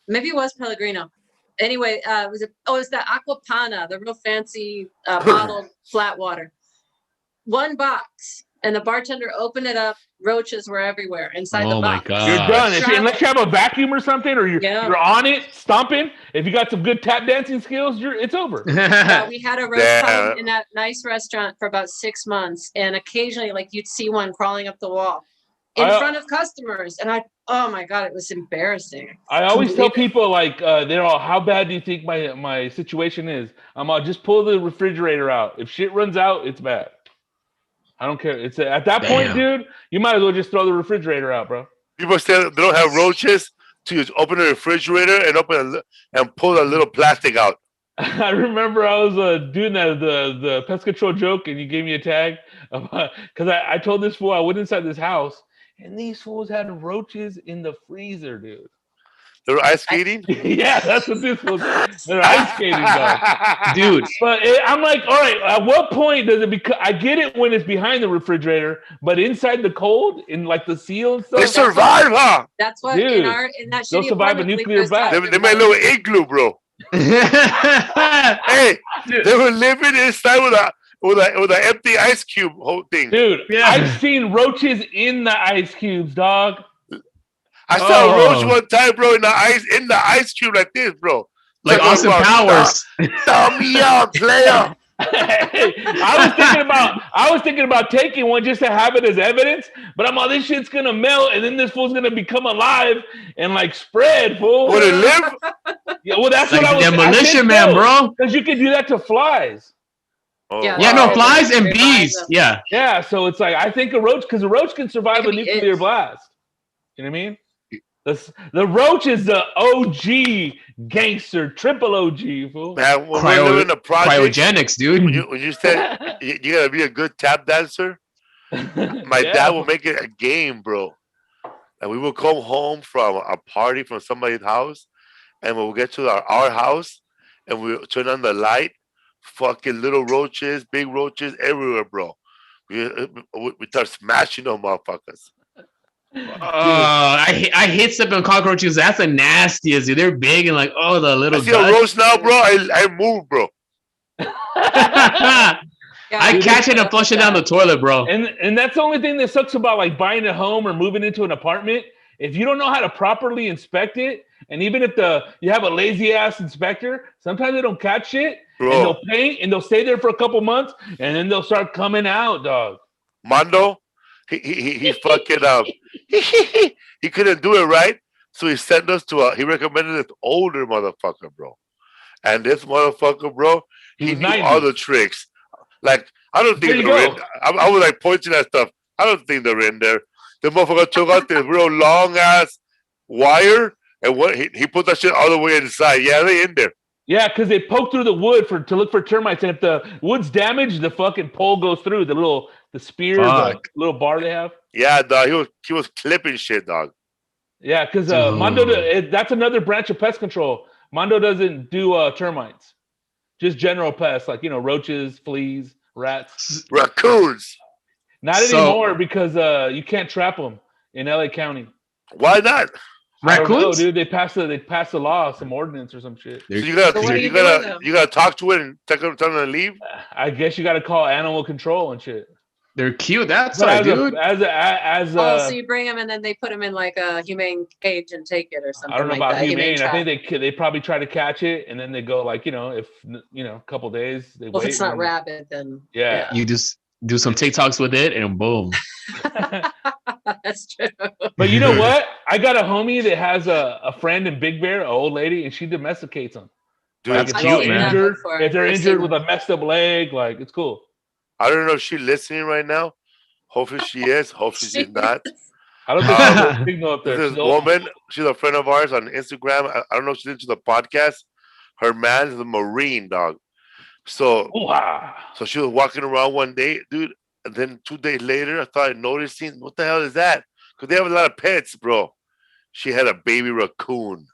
Maybe it was Pellegrino. Anyway, it was the Aquapana, the real fancy bottled flat water. One box and the bartender opened it up. Roaches were everywhere inside the Oh my box. God. You're done. Unless you have a vacuum or something, or you're on it, stomping. If you got some good tap dancing skills, it's over. Yeah, we had a roach Damn. problem in that nice restaurant for about 6 months, and occasionally, like you'd see one crawling up the wall in front of customers, and oh my God, it was embarrassing. I always tell people like they're all, how bad do you think my situation is? I'm all, just pull the refrigerator out. If shit runs out, it's bad. I don't care. It's at that point, dude, you might as well just throw the refrigerator out, bro. People say they don't have roaches, to just open the refrigerator and pull a little plastic out. I remember I was doing the pest control joke, and you gave me a tag because I told this fool I went inside this house, and these fools had roaches in the freezer, dude. They were ice skating? Yeah, that's what this was. They're ice skating, dog. Dude. But I'm like, all right, at what point does it become? I get it when it's behind the refrigerator, but inside the cold, in like the seal and stuff. They survive, huh? That's what Dude, in that they'll shitty survive a apartment, nuclear blast. They made a little igloo, bro. Hey, they were living inside with an empty ice cube whole thing. Dude, I've seen roaches in the ice cubes, dog. I saw a roach one time, bro, in the ice cube like this, bro. Like Austin Powers. Thumb me out, player. I was thinking about taking one just to have it as evidence, but I'm all, this shit's gonna melt, and then this fool's gonna become alive and like spread, fool. Would it live? Yeah, well, that's like what I was. Demolition Man, bro. Because you can do that to flies. Oh, Yeah, Yeah, wow. no, flies and bees. Yeah. Yeah, so it's like I think a roach can survive a nuclear blast. You know what I mean? The roach is the OG gangster, triple OG, fool. Man, when we live in the project, cryogenics, dude. when you said you gotta be a good tap dancer, my dad will make it a game, bro. And we will come home from a party from somebody's house, and we'll get to our house, and we'll turn on the light. Fucking little roaches, big roaches everywhere, bro. We start smashing them motherfuckers. I hate stepping on cockroaches. That's the nastiest, dude. They're big and like, oh, the little. I see a roach now, bro. I move, bro. I catch it and flush it down the toilet, bro. And that's the only thing that sucks about like buying a home or moving into an apartment. If you don't know how to properly inspect it, and even if you have a lazy ass inspector, sometimes they don't catch shit, bro. And they'll paint and they'll stay there for a couple months, and then they'll start coming out, dog. Mondo, he fucking he couldn't do it right, so he sent us to he recommended this older motherfucker, bro. And this motherfucker, bro, he knew all the tricks. Like, I don't think they're in. I was like pointing at stuff. I don't think they're in there. The motherfucker took out this real long ass wire, and he put that shit all the way inside. Yeah, they in there. Yeah, because they poke through the wood to look for termites, and if the wood's damaged, the fucking pole goes through the spear, the little bar they have. Yeah, dog. He was clipping shit, dog. Yeah, because Mondo, that's another branch of pest control. Mondo doesn't do termites, just general pests like roaches, fleas, rats, raccoons. Not anymore because you can't trap them in LA County. Why not? Raccoons, dude. They passed a law, some ordinance or some shit. So you gotta talk to it and tell them to leave. I guess you gotta call animal control and shit. They're cute. That's right, dude. So you bring them and then they put them in like a humane cage and take it or something. I don't know like about that. humane. I think they probably try to catch it and then they go like if a couple days they wait. If it's not rabid, then yeah. You just do some TikToks with it and boom. That's true. But you know what? I got a homie that has a friend in Big Bear, an old lady, and she domesticates them. Dude, like, that's cute, man. If they're injured with a messed up leg, like it's cool. I don't know if she's listening right now. Hopefully she is. Hopefully she's not. I don't think there's a signal up there. This woman, she's a friend of ours on Instagram. I don't know if she's into the podcast. Her man's a Marine, dog. So she was walking around one day, dude, and then 2 days later, I started noticing, what the hell is that? Because they have a lot of pets, bro. She had a baby raccoon.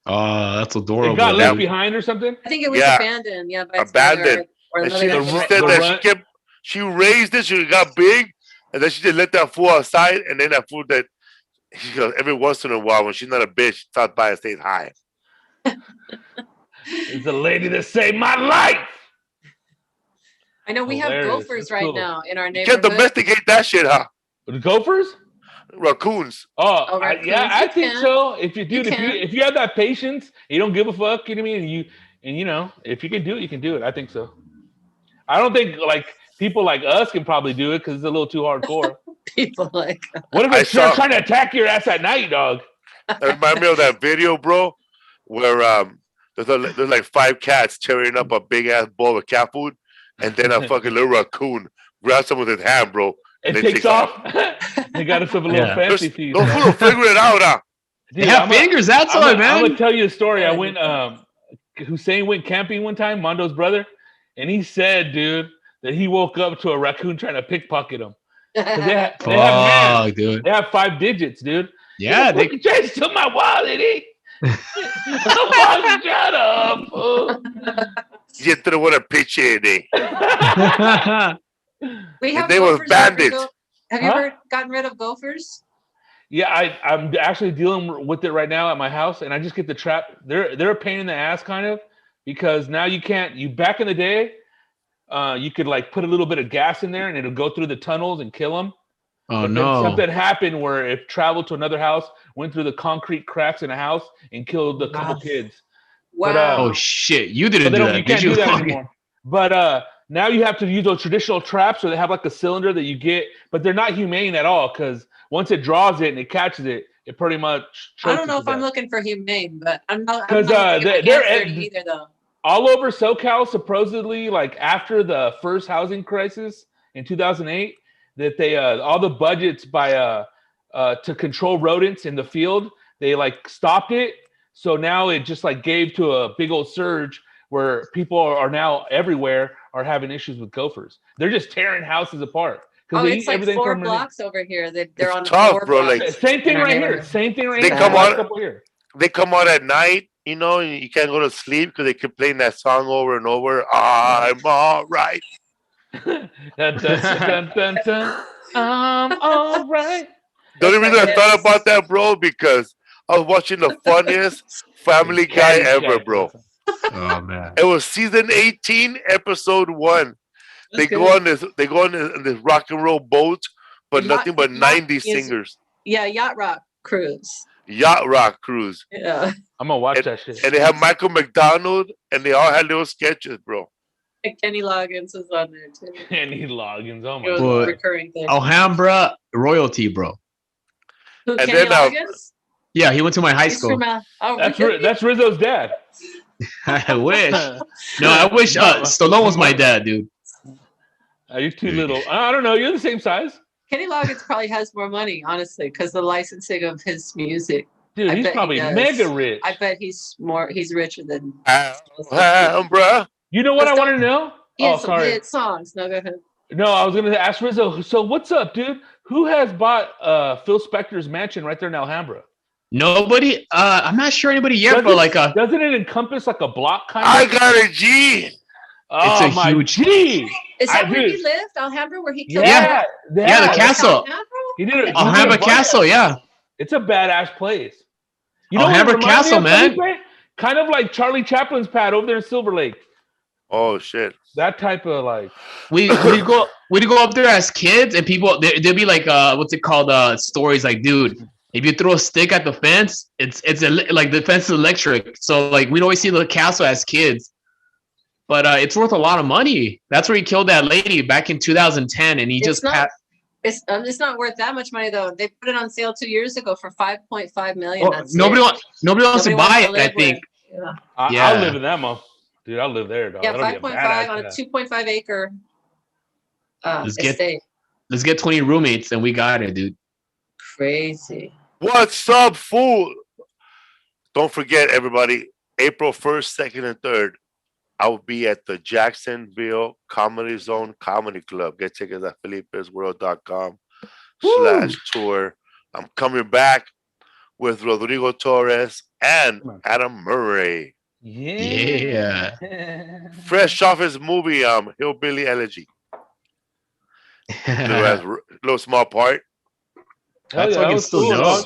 Oh, that's adorable. It got left behind or something? I think it was abandoned. Yeah, by abandoned. Or she said that she raised it, she got big, and then she just let that fool outside, and then that fool that she goes, every once in a while, when she's not a bitch, she stops by and stays high. It's a lady that saved my life. I know we have Hilarious. gophers That's right cool. now in our You can't neighborhood. domesticate that shit, huh? The Gophers? Raccoons. Oh, Yeah, raccoons, I you think can. so. If you You can. if you have that patience, you don't give a fuck, you know what I mean? And you know, if you can do it, you can do it. I think so. I don't think like people like us can probably do it because it's a little too hardcore. People like What if I it's trying saw- to attack your ass at night, dog? That remind me of that video, bro, where there's like 5 cats tearing up a big ass bowl of cat food, and then a fucking little raccoon grabs some with his hand, bro. It They takes take off. They got us a little Yeah. fancy feast. Those fools will figure it out, huh? They have fingers. That's why, I'm man. gonna tell you a story. I Yeah, went Hussein went camping one time, Mondo's brother, and he said, dude, that he woke up to a raccoon trying to pickpocket him. 'Cause They have hands. Fuck, dude. They have 5 digits, dude. Yeah, they. Chase to my wallet, eh? Shut up. fool. You didn't want to pitch in, eh? we have they were gophers. Have you bandits. ever gotten rid of gophers? Yeah, I'm actually dealing with it right now at my house, and I just get the trap. They're a pain in the ass, kind of, because now you can't. Back in the day, you could like put a little bit of gas in there, and it'll go through the tunnels and kill them. Oh But then no. something happened where it traveled to another house, went through the concrete cracks in a house, and killed a couple Wow. kids. Wow. But, Oh shit! You But didn't they do don't, that, you did can't you? do that anymore. But now you have to use those traditional traps, where they have like a cylinder that you get, but they're not humane at all because once it draws it and it catches it, it pretty much. I don't know chokes if it to I'm death. looking for humane, but I'm not. 'Cause, they're either though. All over SoCal, supposedly, like after the first housing crisis in 2008, that they all the budgets by to control rodents in the field, they like stopped it. So now it just like gave to a big old surge where people are now everywhere are having issues with gophers. They're just tearing houses apart. Oh, they it's eat like everything 4 from blocks over here. They're It's on tough, 4 bro, blocks. like- Same thing in our right here. neighborhood. Same thing right They here. come Last on- couple here. They come out at night, you know, and you can't go to sleep because they keep playing that song over and over. I'm all right. Dun, dun, dun, dun, dun. I'm all right. The only That's reason I my thought hits. about that, bro, because I was watching the funniest Family Guy ever, bro. Oh man. It was season 18, episode 1. They That's go good. on this rock and roll boat, but Yacht- nothing but yacht 90s music. singers. Yeah, yacht rock cruise. Yacht rock cruise. Yeah, I'm gonna watch that shit. And they have Michael McDonald, and they all had little sketches, bro. Kenny Loggins was on there too. Kenny Loggins. Oh It my was god. Boy. a recurring thing. Alhambra royalty, bro. Who, and Kenny then, Loggins? Yeah, he went to my high He's school. from, That's really? that's Rizzo's dad. I wish. No, I wish Stallone was my dad, dude. You're too little. I don't know. You're the same size, Kenny Loggins probably has more money, honestly, because the licensing of his music. dude. I He's bet he probably does. mega rich. I bet he's richer than. Alhambra. You know what I Let's want to know? He Oh, has some sorry. hit songs. No, go ahead. No, I was gonna ask Rizzo. So what's up, dude? Who has bought Phil Spector's mansion right there in Alhambra? Nobody. I'm not sure anybody yet, but like doesn't it encompass like a block kind I of? got a G. Oh, It's a my huge- G. Is that I where do. he lived? Alhambra, where he killed Yeah, Yeah, the That's castle. Alhambra? He did it. Alhambra Castle, yeah. It's a badass place. You know Alhambra what it reminds me Castle, of, man. Felipe? Kind of like Charlie Chaplin's pad over there in Silver Lake. Oh shit. That type of like. We'd go up there as kids, and people there'd be like what's it called stories like, dude, if you throw a stick at the fence, like the fence is electric. So like we'd always see the castle as kids, but it's worth a lot of money. That's where he killed that lady back in 2010, and he It's just not- It's not worth that much money though. They put it on sale 2 years ago for 5.5 million. Oh, That's nobody it. wants to Nobody buy wants to it. I live think. where- Yeah, I'll Yeah. live in that month. Dude, I'll live there, dog. yeah, That'll be a 5.5 badass on a house. 2.5 acre Let's get- estate. Let's get 20 roommates, and we got it, dude. Crazy. What's up, fool? Don't forget, everybody, April 1st, 2nd, and 3rd, I will be at the Jacksonville Comedy Zone Comedy Club. Get tickets at felipesworld.com/tour. I'm coming back with Rodrigo Torres and Adam Murray. Yeah. Fresh off his movie, Hillbilly Elegy. Little small part. Hell That's yeah, that fucking was still cool, dope. dog.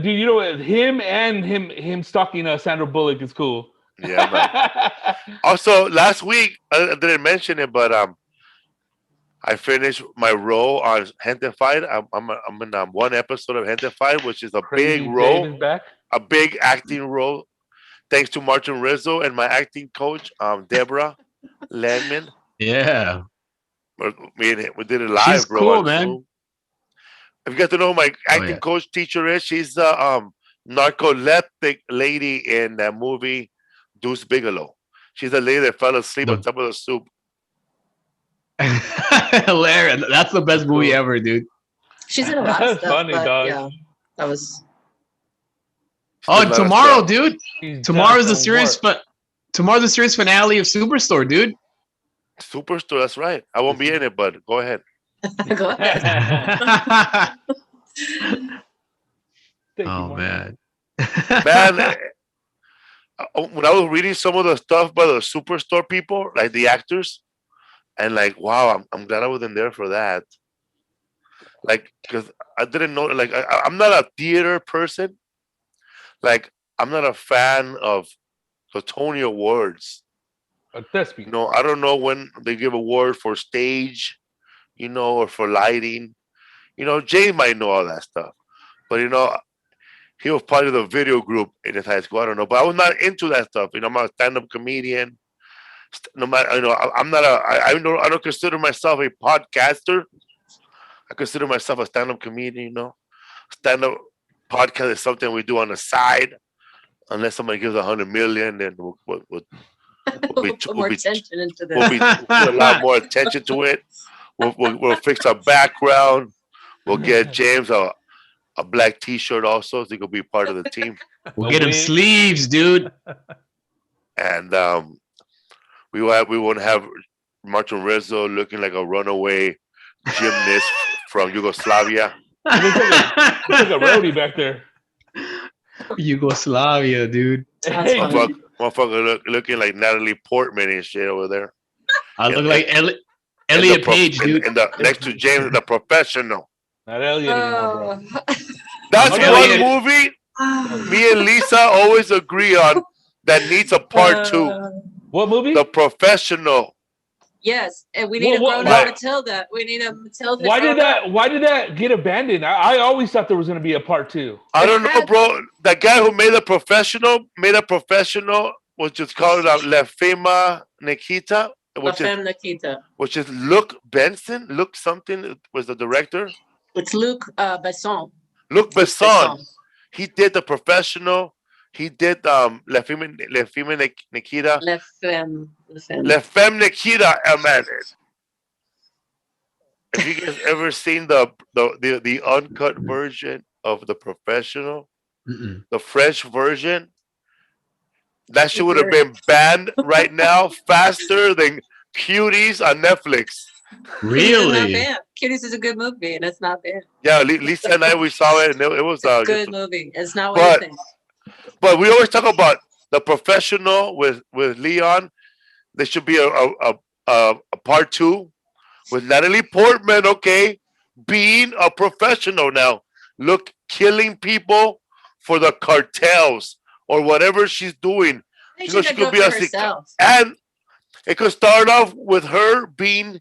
Dude, you know what? Him and him stalking Sandra Bullock is cool. Yeah, man. Also, last week I didn't mention it, but I finished my role on Gentefied. I'm in one episode of Gentefied, which is a Crazy big Dave role, is back. a big acting role. Thanks to Martin Rizzo and my acting coach, Deborah Landman. Yeah. We did it She's live, bro. cool, On man. Zoom. If you got to know who my Oh, acting yeah. coach teacher is, she's the narcoleptic lady in that movie Deuce Bigelow. She's the lady that fell asleep on The- top of the soup. Hilarious. That's the best movie Cool. ever, dude. She's in a lot of That's stuff, funny, but dog. yeah, that was. She did a Oh, lot of tomorrow, stuff. dude. He's Tomorrow's done the some series. work. Tomorrow's the series finale of Superstore, dude. Superstore, that's right. I won't be in it, but go ahead. Go ahead. Thank you, Oh Mark. man. Man, when I was reading some of the stuff by the Superstore people, like the actors, and like, wow, I'm glad I wasn't there for that. Like, because I didn't know, like, I'm not a theater person. Like, I'm not a fan of the Tony Awards. A thespian. You know, I don't know when they give award for stage, you know, or for lighting. You know, Jay might know all that stuff, but you know, he was part of the video group in his high school. I don't know, but I was not into that stuff. You know, I'm not a stand-up comedian. No matter, you know, I'm not a. I don't consider myself a podcaster. I consider myself a stand-up comedian. You know, stand-up podcast is something we do on the side. Unless somebody gives 100 million, then we'll Put more attention into this. we'll put a lot more attention to it. We'll fix our background. We'll get James a black T-shirt also, so he could be part of the team. We'll get him sleeves, dude. And we won't have Martin Rizzo looking like a runaway gymnast from Yugoslavia. Looks like a roadie back there. Yugoslavia, dude. That's Hey, funny. Motherfucker looking like Natalie Portman and shit over there. I look And- like Elliot Page, dude. Next to James, the professional. Not Elliot anymore, bro. That's Okay, one Elliot. movie me and Lisa always agree on that needs a part two. What movie? The Professional. Yes, and we need a What- grown what- up Matilda. We need a Matilda. Why did grown up. that? Why did that get abandoned? I always thought there was going to be a part two. I don't know, bro. The guy who made a professional, which is called La Fema Nikita, La Femme Nikita. which is Luke Benson. Luke something was the director. It's Luc Besson. Luc Besson. He did The Professional. He did La Femme Nikita. La Femme. La Femme. La Femme Nikita, man. Have you guys ever seen the uncut version of The Professional? Mm-mm. The French version? That shit would have been banned right now faster than Cuties on Netflix. Really? Cuties is a good movie, and it's not bad. Yeah, Lisa and I, we saw it, and it was Good movie. It's not what But- you think. But we always talk about The Professional with Leon. There should be a part two with Natalie Portman, okay, being a professional now. Look, killing people for the cartels or whatever she's doing. I think You know, she she could could go be for a herself. And it could start off with her being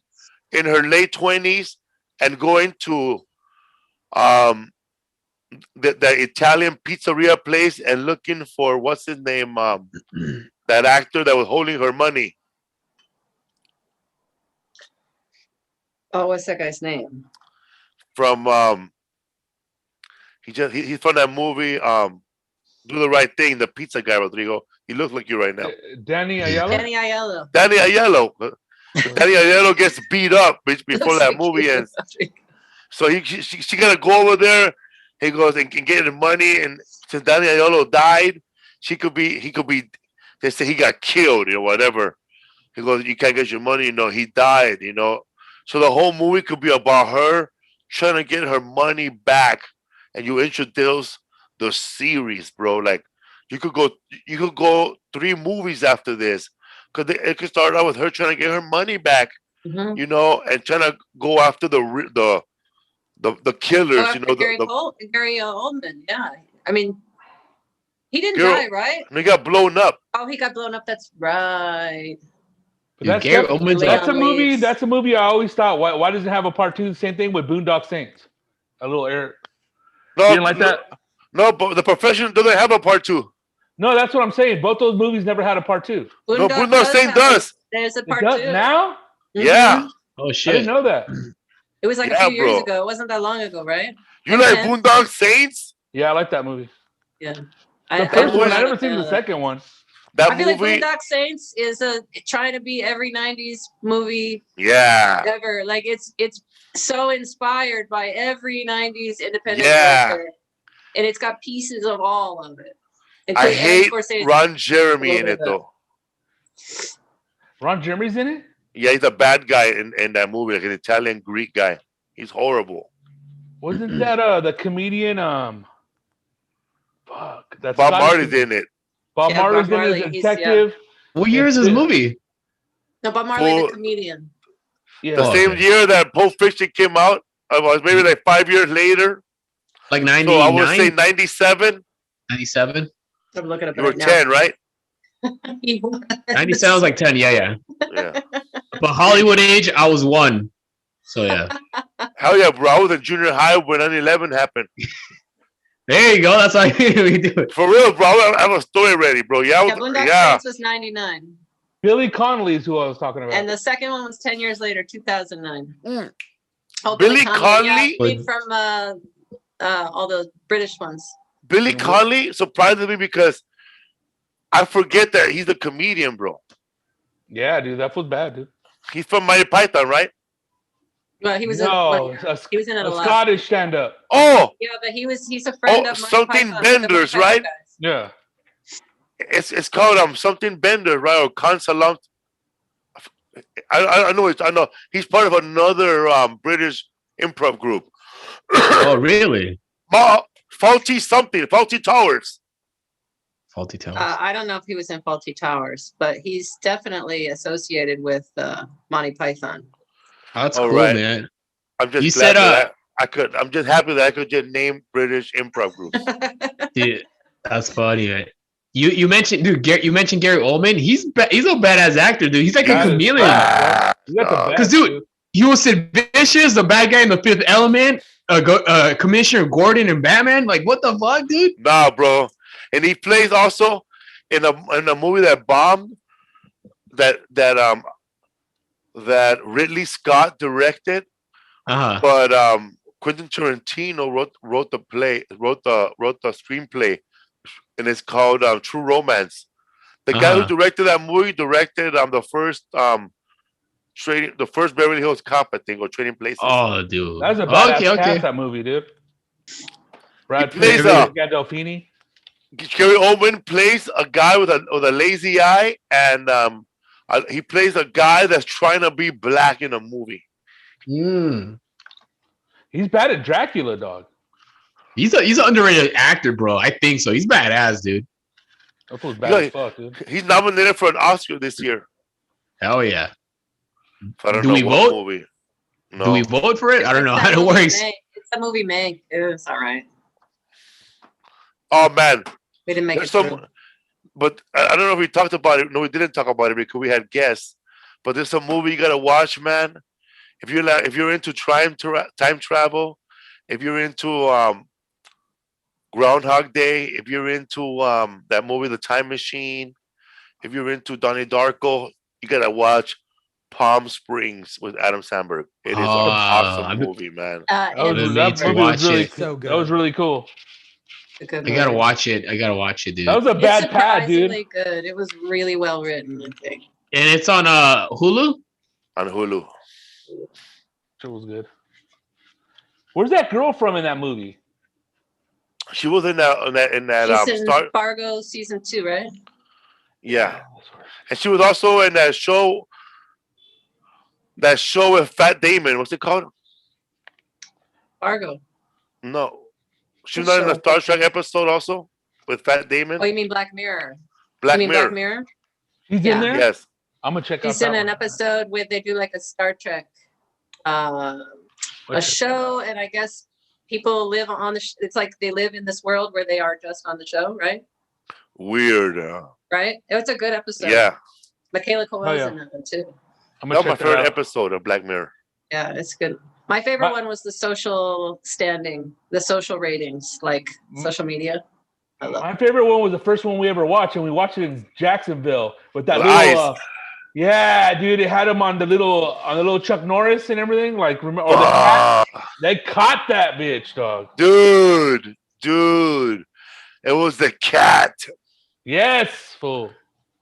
in her late 20s and going to the Italian pizzeria place and looking for what's his name, that actor that was holding her money Oh, what's that guy's name? from he's from that movie Do the Right Thing, the pizza guy, Rodrigo. He looks like you right now. Danny Ayala. Danny Aiello. Danny Aiello. Danny Aiello gets beat up before that movie ends. So she gotta go over there. He goes and get the money, and since Danny Aiello died, he could be. They say he got killed, whatever. He goes, you can't get your money, he died, So the whole movie could be about her trying to get her money back, and you introduce the series, bro. Like you could go 3 movies after this, because it could start out with her trying to get her money back, Mhm. and trying to go after the killers, Gary Oldman. Yeah, I mean, He didn't Girl- die, right? And he got blown up. Oh, he got blown up. That's right. But Dude, that's, Gary def- Oldman's that's a Leon movie. Waits. That's a movie I always thought. Why doesn't it have a part 2? Same thing with Boondock Saints. A little air. No, You didn't like that? No, but The Professional doesn't have a part 2. No, that's what I'm saying. Both those movies never had a part 2. No, Boondock Saints does. There's a It part does 2. now? Mhm. Yeah. Oh I shit. didn't know that. It was like a Yeah, few years bro. ago. It wasn't that long ago, right? You like Okay. Boondock Saints? Yeah, I like that movie. Yeah. The first I one, I might never have, seen the second one. That I feel movie? like Boondock Saints is trying to be every 90s movie Yeah. ever. Like it's so inspired by every 90s independent Yeah. director. And it's got pieces of all of it. I Including hate Scorsese. Ron Jeremy A in little it bit. though. Ron Jeremy's in it? Yeah, he's a bad guy in that movie, like an Italian Greek guy. He's horrible. Wasn't that the comedian? Fuck. That's Bob Scottish Marley's comedian. in it. Bob Yeah, Bob Marley's in it Marley, as a he's- detective. What year is this Yeah. movie? No, Bob Marley, Full- the comedian. Yeah. The Oh, same okay. year that Pulp Fiction came out, it was maybe like 5 years later. Like So I would say 99, 97. 97. I'm looking up You were right 10, right? now. 97 was like 10. Yeah. Yeah. But Hollywood age, I was 1. So yeah. Hell yeah, bro. I was in junior high when 9/11 happened. There you go. That's how we do it. For real, bro. I have a story ready, bro. Yeah, Yeah, Boondock yeah. Saints was 99. Billy Connolly is who I was talking about. And the second one was 10 years later, 2009. Mm. Oh, Billy Yeah, Connolly? made from all those British ones. Billy Connolly surprises me because I forget that he's a comedian, bro. Yeah, dude, that was bad, dude. He's from Monty Python, right? Well, he was No, he was in it a a lot. Scottish stand-up. Oh, Yeah, but he's a friend Oh, of Monty something Python, Benders, the Monty Python right? guys. Yeah. it's called something Bender, right? Or Consalant. I know I know he's part of another British improv group. Oh, really? Faulty Towers. Faulty Towers. I don't know if he was in Faulty Towers, but he's definitely associated with Monty Python. That's all cool, right. man. I'm just You glad said, that I could. I'm just happy that I could just name British improv groups. Dude, that's funny, man. You mentioned, dude. You mentioned Gary Oldman. He's a badass actor, dude. He's like That a is chameleon. Ah, You got the no. best, 'Cause, dude, he was Sid Vicious, the bad guy in The Fifth Element. Commissioner Gordon and Batman. Like, what the fuck, dude? Nah, bro. And he plays also in a movie that bombed that Ridley Scott directed, but Quentin Tarantino wrote the screenplay, and it's called True Romance. The guy who directed that movie directed the first Beverly Hills Cop, I think, or Trading Places. Oh, dude. That was a badass okay. cast, that movie, dude. Brad He plays Pitt, Gandolfini. Gary Oldman plays a guy with a lazy eye, and he plays a guy that's trying to be black in a movie. Mm. He's bad at Dracula, dog. He's an underrated actor, bro. I think so. He's badass, dude. That was bad Yeah, as fuck, dude. He's nominated for an Oscar this year. Hell yeah. I don't Do know we what vote? movie. No. Do we vote for it? I don't know It's how that it movie works. Meg. It's the movie Meg. It's all right. Oh man, We didn't make there's it through. but I don't know if we talked about it. No, we didn't talk about it because we had guests. But there's a movie you gotta watch, man. If you're into time travel, if you're into Groundhog Day, if you're into that movie, The Time Machine, if you're into Donnie Darko, you gotta watch Palm Springs with Adam Sandberg. It is an awesome movie, man. That movie to was watch really it. So good. That was really cool. A good I gotta movie. watch it. Dude. That was a It's bad pad, dude. surprisingly good. It was really well written, I think. And it's on Hulu. On Hulu. It was good. Where's that girl from in that movie? She was in that She's in Star. Fargo season 2, right? Yeah, and she was also in that show. That show with Fat Damon. What's it called? Fargo. No, she was What not in the show? Star Trek episode also with Fat Damon. Oh, you mean Black Mirror? Black you mean Mirror. Black Mirror? He's Yeah. in there? Yes. I'm gonna check out He's that in an one. episode where they do like a Star Trek a show, and I guess people live on it's like they live in this world where they are just on the show, right? Weird. Right? It was a good episode. Yeah. Michaela Coel's Oh, yeah. in that one too. I'm That gonna was my check that favorite out. episode of Black Mirror. Yeah, it's good. My favorite My- one was the social standing, the social ratings, like social media. I love My favorite one was the first one we ever watched, and we watched it in Jacksonville with that With little. eyes. Yeah, dude, it had him on the little Chuck Norris and everything. Like, remember? Or the Ah, cat. They caught that bitch, dog. dude. It was the cat. Yes, fool.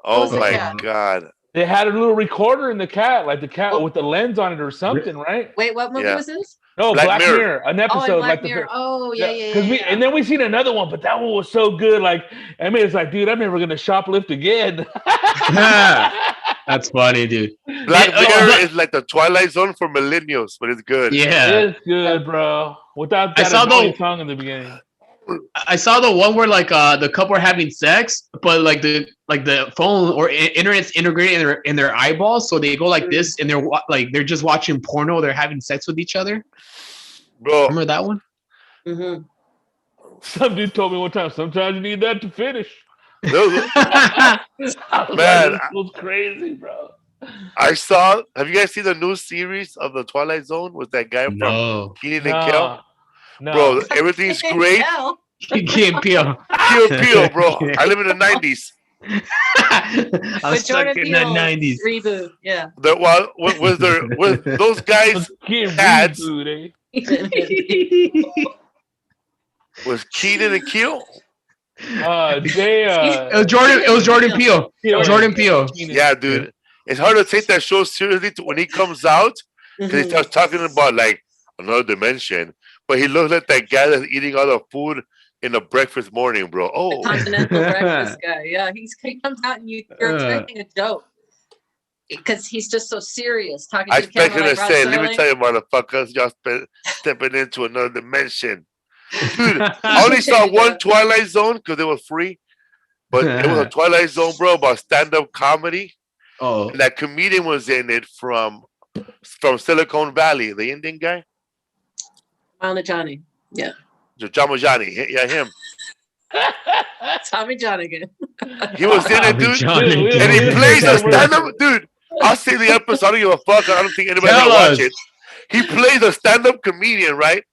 Oh was the my cat? God. They had a little recorder in the cat, like the cat Oh. with the lens on it or something, right? Wait, what movie Yeah. was this? No, Black Black Mirror. Mirror, an Oh, episode in Black like Mirror. Oh, yeah. and then we seen another one, but that one was so good. Like, I mean, it's like, dude, I'm never gonna shoplift again. That's funny, dude. Black Yeah, Mirror is like the Twilight Zone for millennials, but it's good. Yeah. It's good, bro. Without I that saw annoying the- song in the beginning. I saw the one where like the couple are having sex, but like the phone or internet's integrated in their eyeballs, so they go like this, and they're just watching porno. They're having sex with each other. Bro, Remember that one? Mm-hmm. Some dude told me one time, sometimes you need that to finish. those- I was Man, like, this was crazy, bro. have you guys seen the new series of the Twilight Zone with that guy from No, Keenan and Kel? No. Bro, everything's great. Hell. you can't peel. Peel, bro. I live in the 90s. I'm With stuck Jordan in the Peele's 90s. reboot. Yeah. With those guys Kid Cats. reboot, eh? with Keenan and Kel. It was Jordan Peele. Jordan Peele. Yeah, dude. It's hard to take that show seriously when he comes out because he starts talking about like another dimension. But he looks like that guy that's eating all the food in the breakfast morning, bro. The Oh, continental breakfast guy. Yeah, he comes out and you're expecting a joke because he's just so serious talking I to the expect camera him to like say, Rod let me Serling. tell you, motherfuckers, y'all stepping into another dimension. Dude, I only saw one Twilight Zone because it was free. But it was a Twilight Zone, bro, about stand-up comedy. Oh, And that comedian was in it from Silicon Valley, the Indian guy. Mount Johnny. Yeah. Jamajani. Yeah, him. Tommy Johnigan. He was in it, dude. Johnny. And he Yeah. plays a stand-up, dude. I'll see the episode. I don't give a fuck. I don't think anybody's Tell gonna watch us. it. He plays a stand-up comedian, right?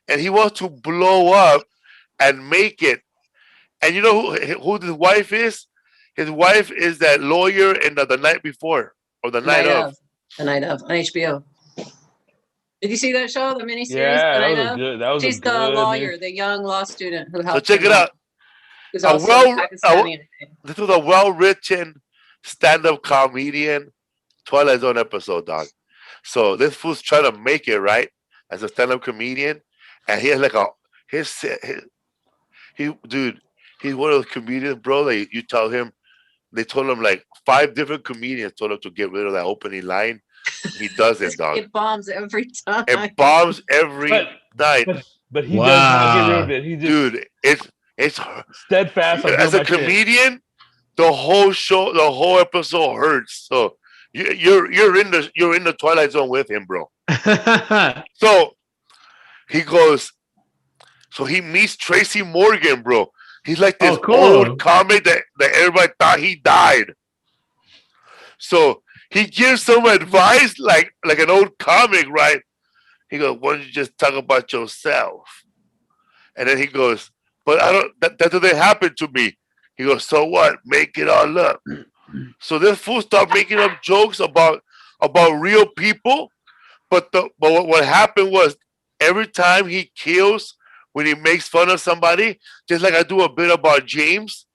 And he wants to blow up and make it. And you know who his wife is? His wife is that lawyer in the night before or the night of. The night of on HBO. Did you see that show, the miniseries? Yeah, The that Night was of? a good. That was She's a the good lawyer, the young law student who So helped. check him it out. Who's A also well- Pakistani. This was a well-written stand-up comedian Twilight Zone episode, dog. So this fool's trying to make it right as a stand-up comedian, and he has like he's one of those comedians, bro. That you tell him, they told him like 5 different comedians told him to get rid of that opening line. He doesn't, dog. It bombs every time. It bombs every But- night, But he does not get rid of it. He just dude. It's steadfast. On as doing a my shit. comedian, the whole show, the whole episode hurts. So you're in the Twilight Zone with him, bro. So he goes. So he meets Tracy Morgan, bro. He's like this Oh, cool. old comic that everybody thought he died. So he gives some advice, like an old comic, right? He goes, "Why don't you just talk about yourself?" And then he goes, "But I don't. That doesn't happen to me." He goes, "So what? Make it all up." So this fool started making up jokes about real people. But what happened was every time he kills, when he makes fun of somebody, just like I do a bit about James,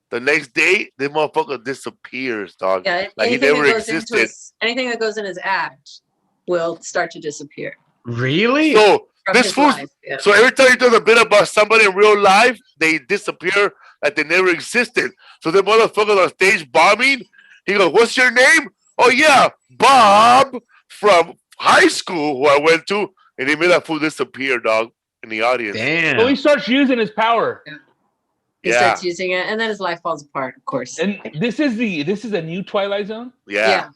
the next day the motherfucker disappears, dog. Yeah, Like he anything never that goes into existed. anything that goes in his act will start to disappear. Really? So From this his fool. life, yeah. So every time he does a bit about somebody in real life, they disappear like they never existed. So the motherfuckers on stage bombing, he goes, "What's your name?" "Oh yeah, Bob from high school who I went to," and he made that fool disappear, dog, in the audience. Damn. So he starts using his power. He Yeah. starts using it, and then his life falls apart, of course. And this is a new Twilight Zone. Yeah.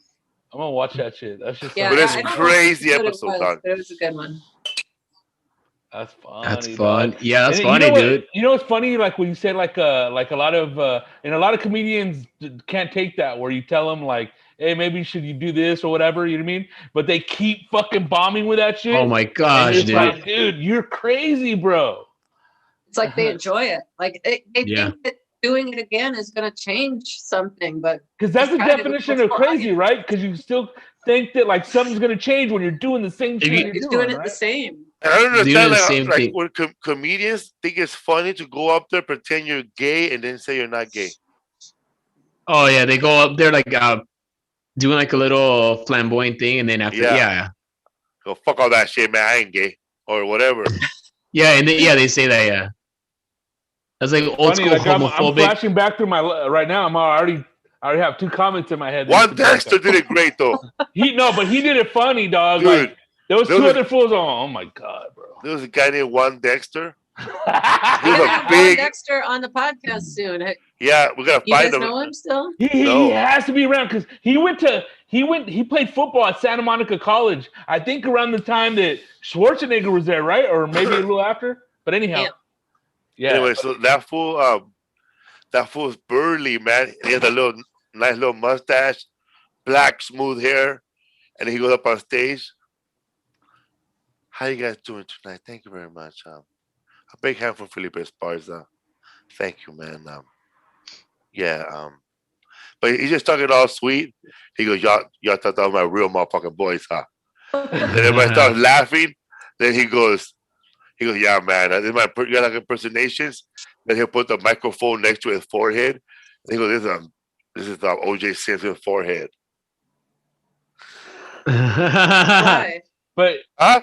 I'm gonna watch that shit. That's just Yeah, But it's I don't know crazy what it episode, was, dog. but it was a good one. That's funny. That's fun. Dog. Yeah, that's And funny, dude. You know what's funny? Like when you said like a lot of and a lot of comedians can't take that where you tell them like, hey, maybe should you do this or whatever, you know what I mean? But they keep fucking bombing with that shit. Oh my And gosh, it's dude. like, dude, you're crazy, bro. It's like they enjoy it. Like they Yeah. think that doing it again is going to change something, but Because that's the Just try to definition do of it crazy, beforehand. right? Because you still think that like something's gonna change when you're doing the same If shit you- you're you're doing, doing it right? the same. And I don't Doing understand the same like thing. when comedians think it's funny to go up there, pretend you're gay, and then say you're not gay. Oh yeah, they go up there like doing like a little flamboyant thing, and then after Yeah. yeah, Go fuck all that shit, man. I ain't gay or whatever. and they say that, yeah. That's like old Funny, school like I'm homophobic. flashing back through my right now. I already have two comments in my head. that One you could look Dexter at. did it great though, But he did it funny, dog. dude. Like there was there two was a- other fools on. Oh my god, bro. There was a guy named One Dexter. We're He's gonna a have big- Ron Dexter on the podcast soon. Yeah, we're gonna You guys find him. know him still? He No. has to be around because he played football at Santa Monica College. I think around the time that Schwarzenegger was there, right? Or maybe a little after. But anyhow. Yeah. Anyway, so that fool's burly, man. He has a nice little mustache, black smooth hair, and he goes up on stage. How you guys doing tonight? Thank you very much. A big hand for Felipe Esparza. Thank you, man. But he's just talking all sweet. He goes, y'all thought that was my real motherfucking voice, huh? Then everybody starts laughing. Then he goes, yeah, man. This is you got like impersonations. Then he'll put the microphone next to his forehead. And he goes, this is O.J. Simpson's forehead. Why? But Huh?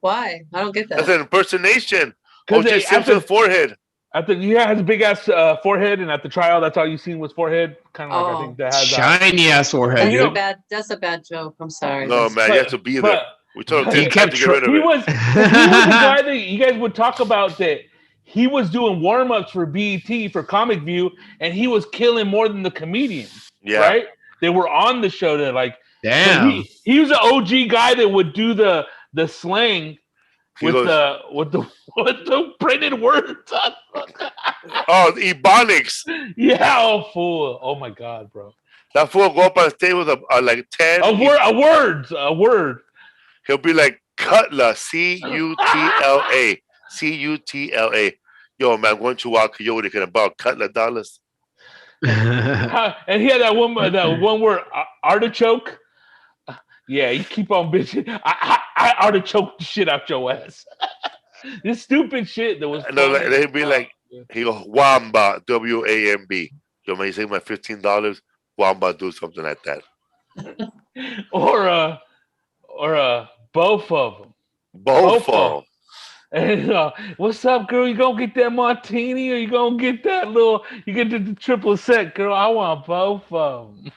Why? I don't get That's that. an impersonation. because O.J. Simpson's forehead. he has a big ass forehead, and at the trial, that's all you seen was forehead. Kind of like I think that has Shiny ass forehead, you know- dude. That's a bad joke. I'm sorry. No, man, you have to be there. but- We told him He 10 kept times to get rid of he it. was a guy that you guys would talk about that he was doing warm-ups for BET for Comic View, and he was killing more than the comedians, Yeah. right? They were on the show that like Damn. he was an OG guy that would do the slang He with goes, with the printed words. oh, the Ebonics. Yeah, oh fool! Oh my god, bro! That fool go up on stage with like 10. A word. He'll be like Cutla, C-U-T-L-A. C-U-T-L-A. Yo, man, I'm going to Wild Coyote can about Cutla dollars. And he had that one word, artichoke. Yeah, you keep on bitching. I artichoke the shit out your ass. This stupid shit that was. No, like, they'd be like, he goes, Wamba, W-A-M-B. Yo, man, you say my $15, Wamba, do something like that. or both of them. Both of them. And what's up, girl? You gonna get that martini, or you gonna get that little? You get the triple sec, girl. I want both of them.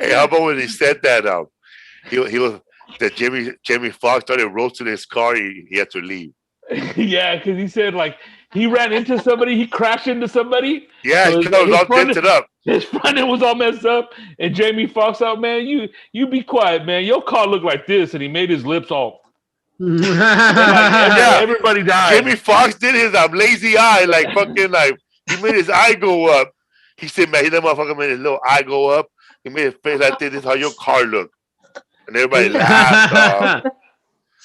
Hey, how about when he said that? He was that Jamie Foxx started roasting his car. He had to leave. Yeah, because he said like he ran into somebody, he crashed into somebody. Yeah, So his car was all dented up. His front end was all messed up, and Jamie Foxx out, man. You be quiet, man. Your car looked like this, and he made his lips all. Yeah. Everybody died. Jamie Foxx did his lazy eye, like fucking like he made his eye go up. He said, man, that motherfucker made his little eye go up. He made his face like this. This is how your car look. And everybody laughed, dog.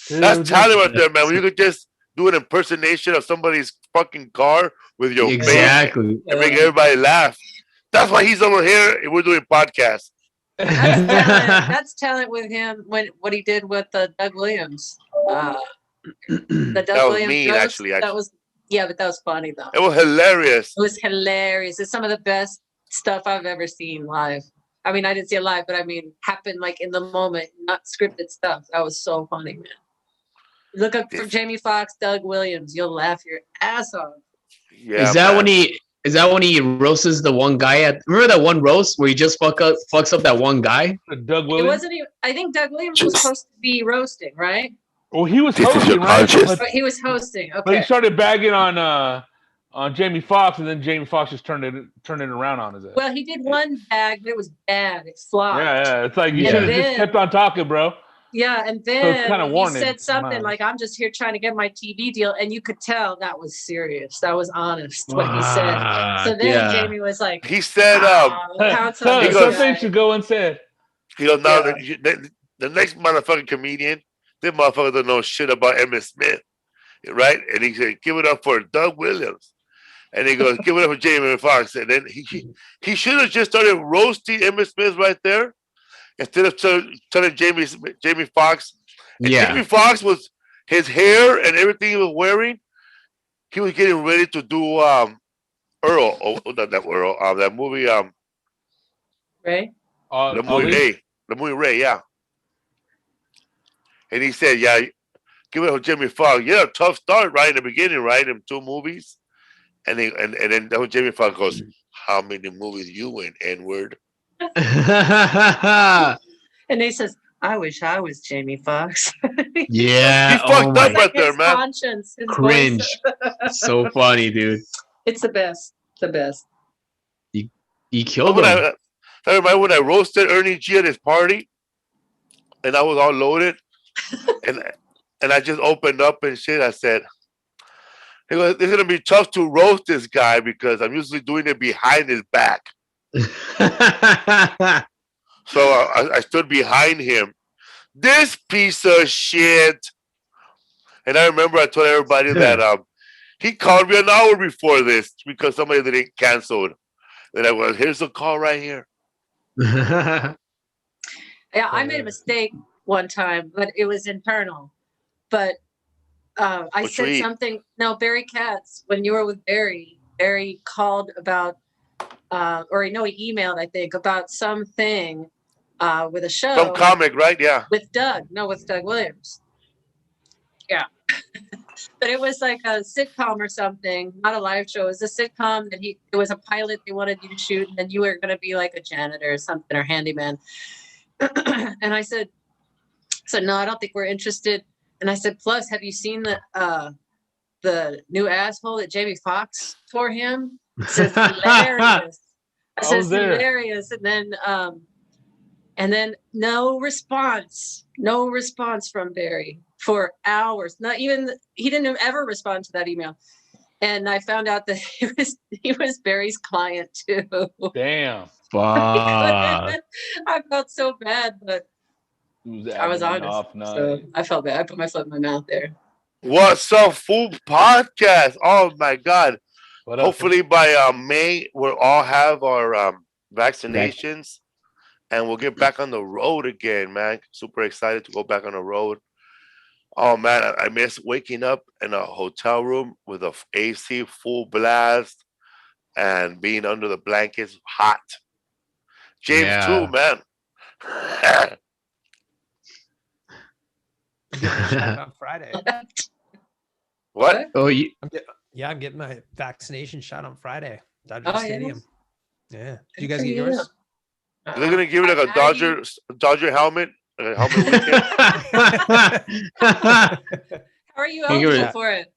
That's talent right there, man. When you could just do an impersonation of somebody's fucking car with your face Exactly. and make everybody laugh. That's why he's over here and we're doing podcasts. That's talent with him. What he did with Doug Williams. The Doug That was Williams mean, roast, actually. That was but that was funny though. It was hilarious. It was hilarious. It's some of the best stuff I've ever seen live. I mean, I didn't see it live, but I mean, happened like in the moment, not scripted stuff. That was so funny, man. Look up for Jamie Foxx, Doug Williams. You'll laugh your ass off. Yeah, Is that man. when he roasts the one guy remember that one roast where he just fucks up that one guy? Doug It Williams. wasn't even, I think Doug Williams was supposed to be roasting, right? Well, he was This is hosting, your right? conscience. But he was hosting. But he Okay. started bagging on Jamie Foxx, and then Jamie Foxx just turned it around on his ass. Well, he did one bag, but it was bad. It flopped. Yeah. It's like you Yeah. should have just Then- kept on talking, bro. Yeah, and it's then kinda he warning. said something Miles. like, "I'm just here trying to get my TV deal," and you could tell that was serious. That was honest what he said. So then Yeah. Jamie was like, He said, pounce on He this goes- Some things guy. should go unsaid. you know, now Yeah. the next motherfucking comedian, this motherfucker don't know shit about Emmitt Smith, right? And he said, give it up for Doug Williams. And he goes, give it up for Jamie Foxx. And then he should have just started roasting Emmitt Smith right there instead of telling Jamie Foxx. And Yeah. Jamie Foxx was, his hair and everything he was wearing, he was getting ready to do Earl, not that Earl, that movie, Right? the movie Ray, yeah. And he said, yeah, give it to Jamie Foxx. Yeah, tough start right in the beginning, right? In 2 movies. And then Jamie Foxx goes, how many movies you in, N-word? And he says, "I wish I was Jamie Foxx." Yeah. He fucked up Like right there, his man. conscience, his Cringe. voice. So funny, dude. It's the best. The best. He killed When him. I remember when I roasted Ernie G at his party, and I was all loaded, and I just opened up and shit. I said, "He goes, it's gonna be tough to roast this guy because I'm usually doing it behind his back." So I stood behind him. This piece of shit. And I remember I told everybody that he called me an hour before this because somebody didn't canceled. And I was, here's the call right here. Yeah, I made a mistake one time, but it was internal. But I What said you eat? something. No, Barry Katz, when you were with Barry called about, or no, he emailed, I think, about something with a show. Some comic, right? Yeah. With Doug. No, with Doug Williams. Yeah. But it was like a sitcom or something, not a live show. It was a sitcom that it was a pilot they wanted you to shoot, and then you were going to be like a janitor or something or handyman. And I said, no, I don't think we're interested. And I said, plus, have you seen the new asshole that Jamie Foxx tore him? It says hilarious. I said hilarious, and then no response from Barry for hours. Not even, he didn't ever respond to that email. And I found out that he was Barry's client too. Damn. Fuck. I felt so bad, but I was honest. So I felt bad. I put my foot in my mouth there. What's up, Fool Podcast? Oh my God. What up? Hopefully by May, we'll all have our vaccinations and we'll get back on the road again, man. Super excited to go back on the road. Oh man, I miss waking up in a hotel room with a AC full blast and being under the blankets hot. James too, man. I'm getting a shot on Friday. What? Oh, you, I'm getting my vaccination shot on Friday. Dodger Oh, yeah. Stadium. Yeah. Did you guys get yours? Are they gonna give you like a Dodger helmet? A helmet weekend? How are you Can you give eligible it- for it?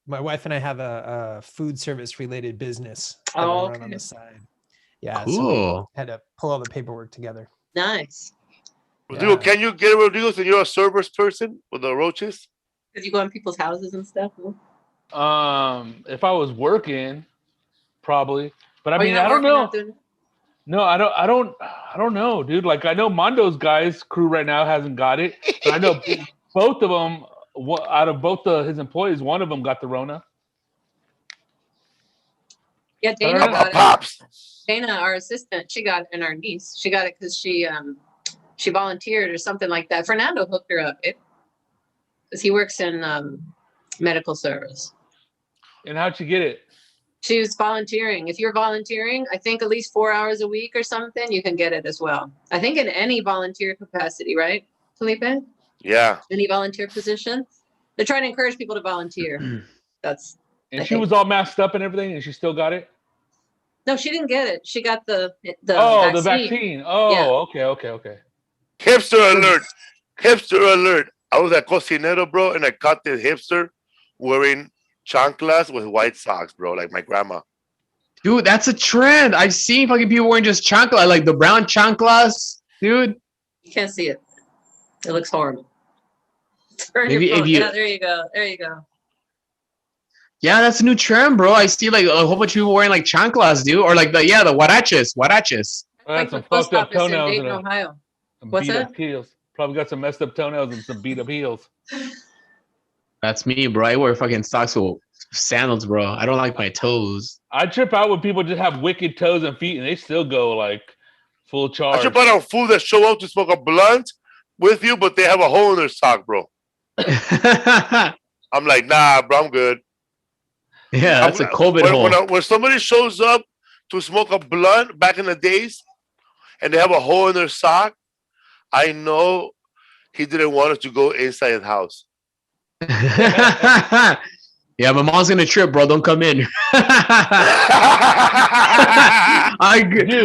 My wife and I have a food service related business that Oh, we run on okay. the side. Yeah. So Cool. we had to pull all the paperwork together. Nice. Rodrigo, can you get Rodrigo so you're a service person with the roaches? Because you go in people's houses and stuff. Huh? If I was working, probably. But I Oh, mean, you're not I don't working, know. not doing it? No, I don't know, dude. Like I know Mondo's guys crew right now hasn't got it. But I know both of them, out of both his employees, one of them got the Rona. Yeah, Dana don't know. got it. Pops. Dana, our assistant, she got it, and our niece, she got it because she volunteered or something like that. Fernando hooked her up, because he works in medical service. And how'd you get it? She was volunteering. If you're volunteering, I think at least 4 hours a week or something, you can get it as well. I think in any volunteer capacity, right, Felipe? Yeah. Any volunteer position? They're trying to encourage people to volunteer. That's. And I she think. was all masked up and everything, and she still got it. No, she didn't get it. She got the The vaccine. Oh, Yeah. okay. Hipster alert. Hipster alert. I was at Cocinero, bro, and I caught this hipster wearing chanclas with white socks, bro, like my grandma. Dude, that's a trend. I've seen fucking people wearing just chancla, like the brown chanclas, dude. You can't see it. It looks horrible. Turn Maybe your phone. if you- Yeah, there you go. There you go. Yeah, that's a new trend, bro. I see like a whole bunch of people wearing like chanclas, dude, or like the huaraches. I Like had some the post fucked up office in toenails Dayton, and Ohio. some What's beat that? up heels. Probably got some messed up toenails and some beat up heels. That's me, bro. I wear fucking socks with sandals, bro. I don't like my toes. I trip out when people just have wicked toes and feet and they still go like full I charge. should put out fools that show up to smoke a blunt with you, but they have a hole in their sock, bro. Yeah, I'm like, nah, bro, I'm good. that's a COVID hole. When somebody shows up to smoke a blunt back in the days and they have a hole in their sock, I know he didn't want us to go inside his house. Yeah, my mom's gonna trip, bro. Don't come in. Dude.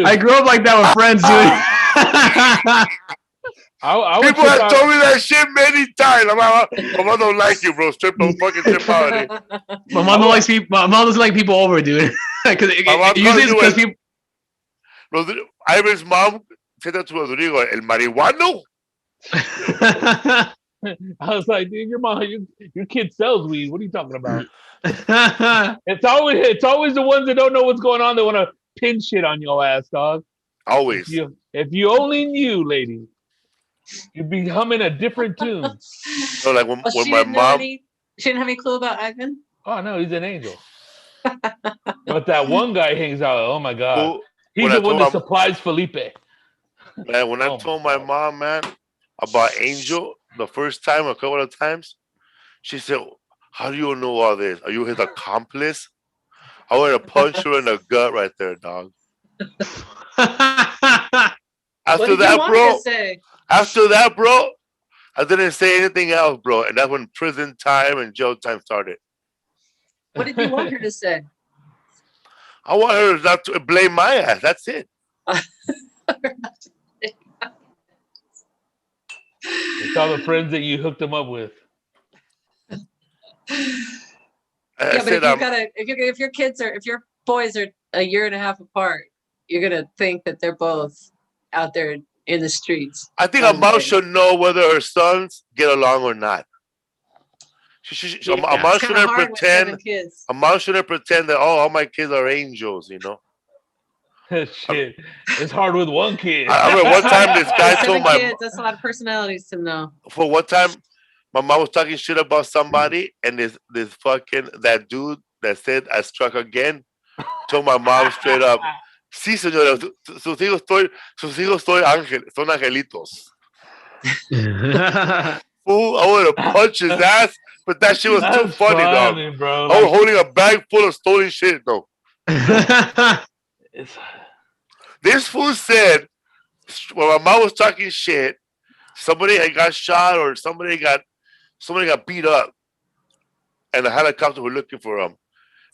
I grew up like that with friends, dude. I would People trip have out. told me that shit many times. I'm like, my mom don't like you, bro. Don't fucking trip out. Eh? My mom don't like people. My mom doesn't like people over, dude. Because My mom usually it's calls because you people. Ivan's mom said that to Rodrigo, el marihuano. I was like, dude, your kid sells weed. What are you talking about? It's always the ones that don't know what's going on that want to pin shit on your ass, dog. Always. If you only knew, lady, you'd be humming a different tune. So like when She my didn't know mom, she didn't have any clue about Ivan. Oh no, he's an angel. But that one guy hangs out. Oh my god, who- he's when the I one told that my- supplies Felipe. man, when I Oh, told my my mom, man, about Angel the first time, a couple of times, she said, "How do you know all this? Are you his accomplice?" I would have punched her in the gut right there, dog. What After did you that, want bro. to say? After that, bro, I didn't say anything else, bro. And that's when prison time and jail time started. What did you want her to say? I want her not to blame my ass. That's it. It's all the friends that you hooked him up with. I Yeah, but said, if your boys are a year and a half apart, you're gonna think that they're both out there in the streets. I think a mom should know whether her sons get along or not. A Yeah, mom it's kinda shouldn't hard with 7 pretend. kids. A mom shouldn't pretend that all my kids are angels. You know. Shit, it's hard with one kid. I remember one time this guy told 7 my kids. That's a lot of personalities to know. for one time my mom was talking shit about somebody, and this fucking that dude that said I struck again told my mom straight up, "Sí, señora, sus hijos son angelitos." Fool, I would have punched his ass, but that shit was too That's funny, dog. bro. I was holding a bag full of stolen shit, though. It's- This fool said, when my mom was talking shit, somebody had got shot or somebody got beat up, and the helicopter were looking for him,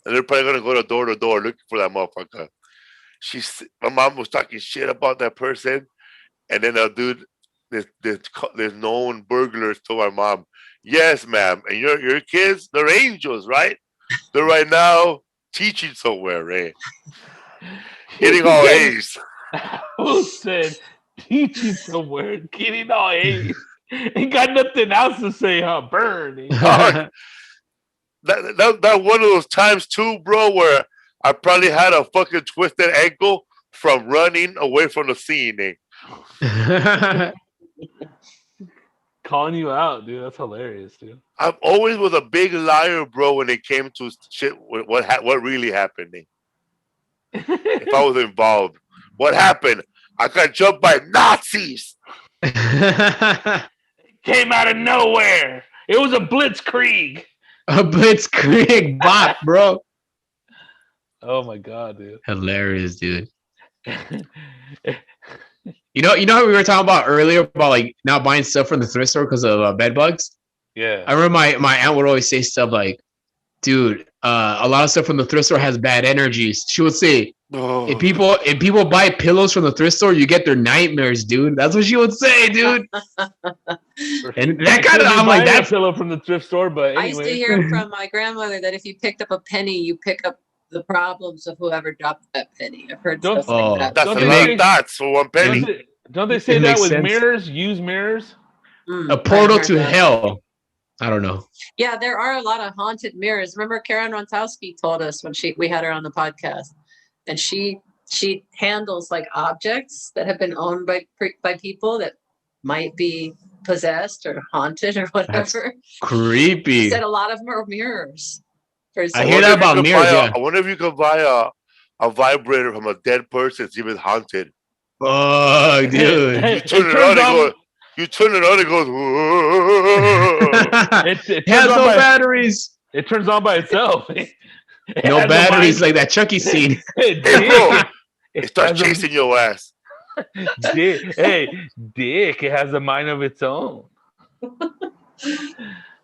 and they're probably gonna go door to door looking for that motherfucker. My mom was talking shit about that person, and then a dude, this known burglars told my mom, "Yes, ma'am, and your kids, they're angels, right? They're right now teaching somewhere, right? Getting all A's." Who said teaching somewhere, getting all A's? Ain't got nothing else to say, huh? Burn. That one of those times too, bro, where I probably had a fucking twisted ankle from running away from the scene. Eh? Calling you out, dude. That's hilarious, dude. I'm always was a big liar, bro, when it came to shit. What really happened? Eh? If I was involved, what happened? I got jumped by Nazis. Came out of nowhere. It was a blitzkrieg. A blitzkrieg bot, bro. Oh my god, dude. Hilarious, dude. You know how we were talking about earlier about like not buying stuff from the thrift store because of bed bugs. Yeah. I remember my aunt would always say stuff like, "Dude, a lot of stuff from the thrift store has bad energies." She would say, Oh. "If people buy pillows from the thrift store, you get their nightmares, dude." That's what she would say, dude. And that kind of, I'm like, that that's pillow from the thrift store, but I used to anyway. hear from my grandmother that if you picked up a penny, you pick up the problems of whoever dropped that penny. I've heard Don't- stuff like that. That's Don't a they lot say- of dots for one penny. Don't they say It that makes with sense. mirrors? Use mirrors. A I've portal heard to that. hell. I don't know. Yeah, there are a lot of haunted mirrors. Remember Karen Rontowski told us when we had her on the podcast, and she handles like objects that have been owned by people that might be possessed or haunted or whatever. Creepy. She said a lot of them are mirrors. I hear that about mirrors, yeah. I wonder if you could buy a vibrator from a dead person, see if it's haunted. Oh, dude. You turn it on, it goes. Whoa. It has no batteries. It turns on by itself. No batteries like that Chucky scene. Hey, bro, it starts chasing your ass. Dick, it has a mind of its own.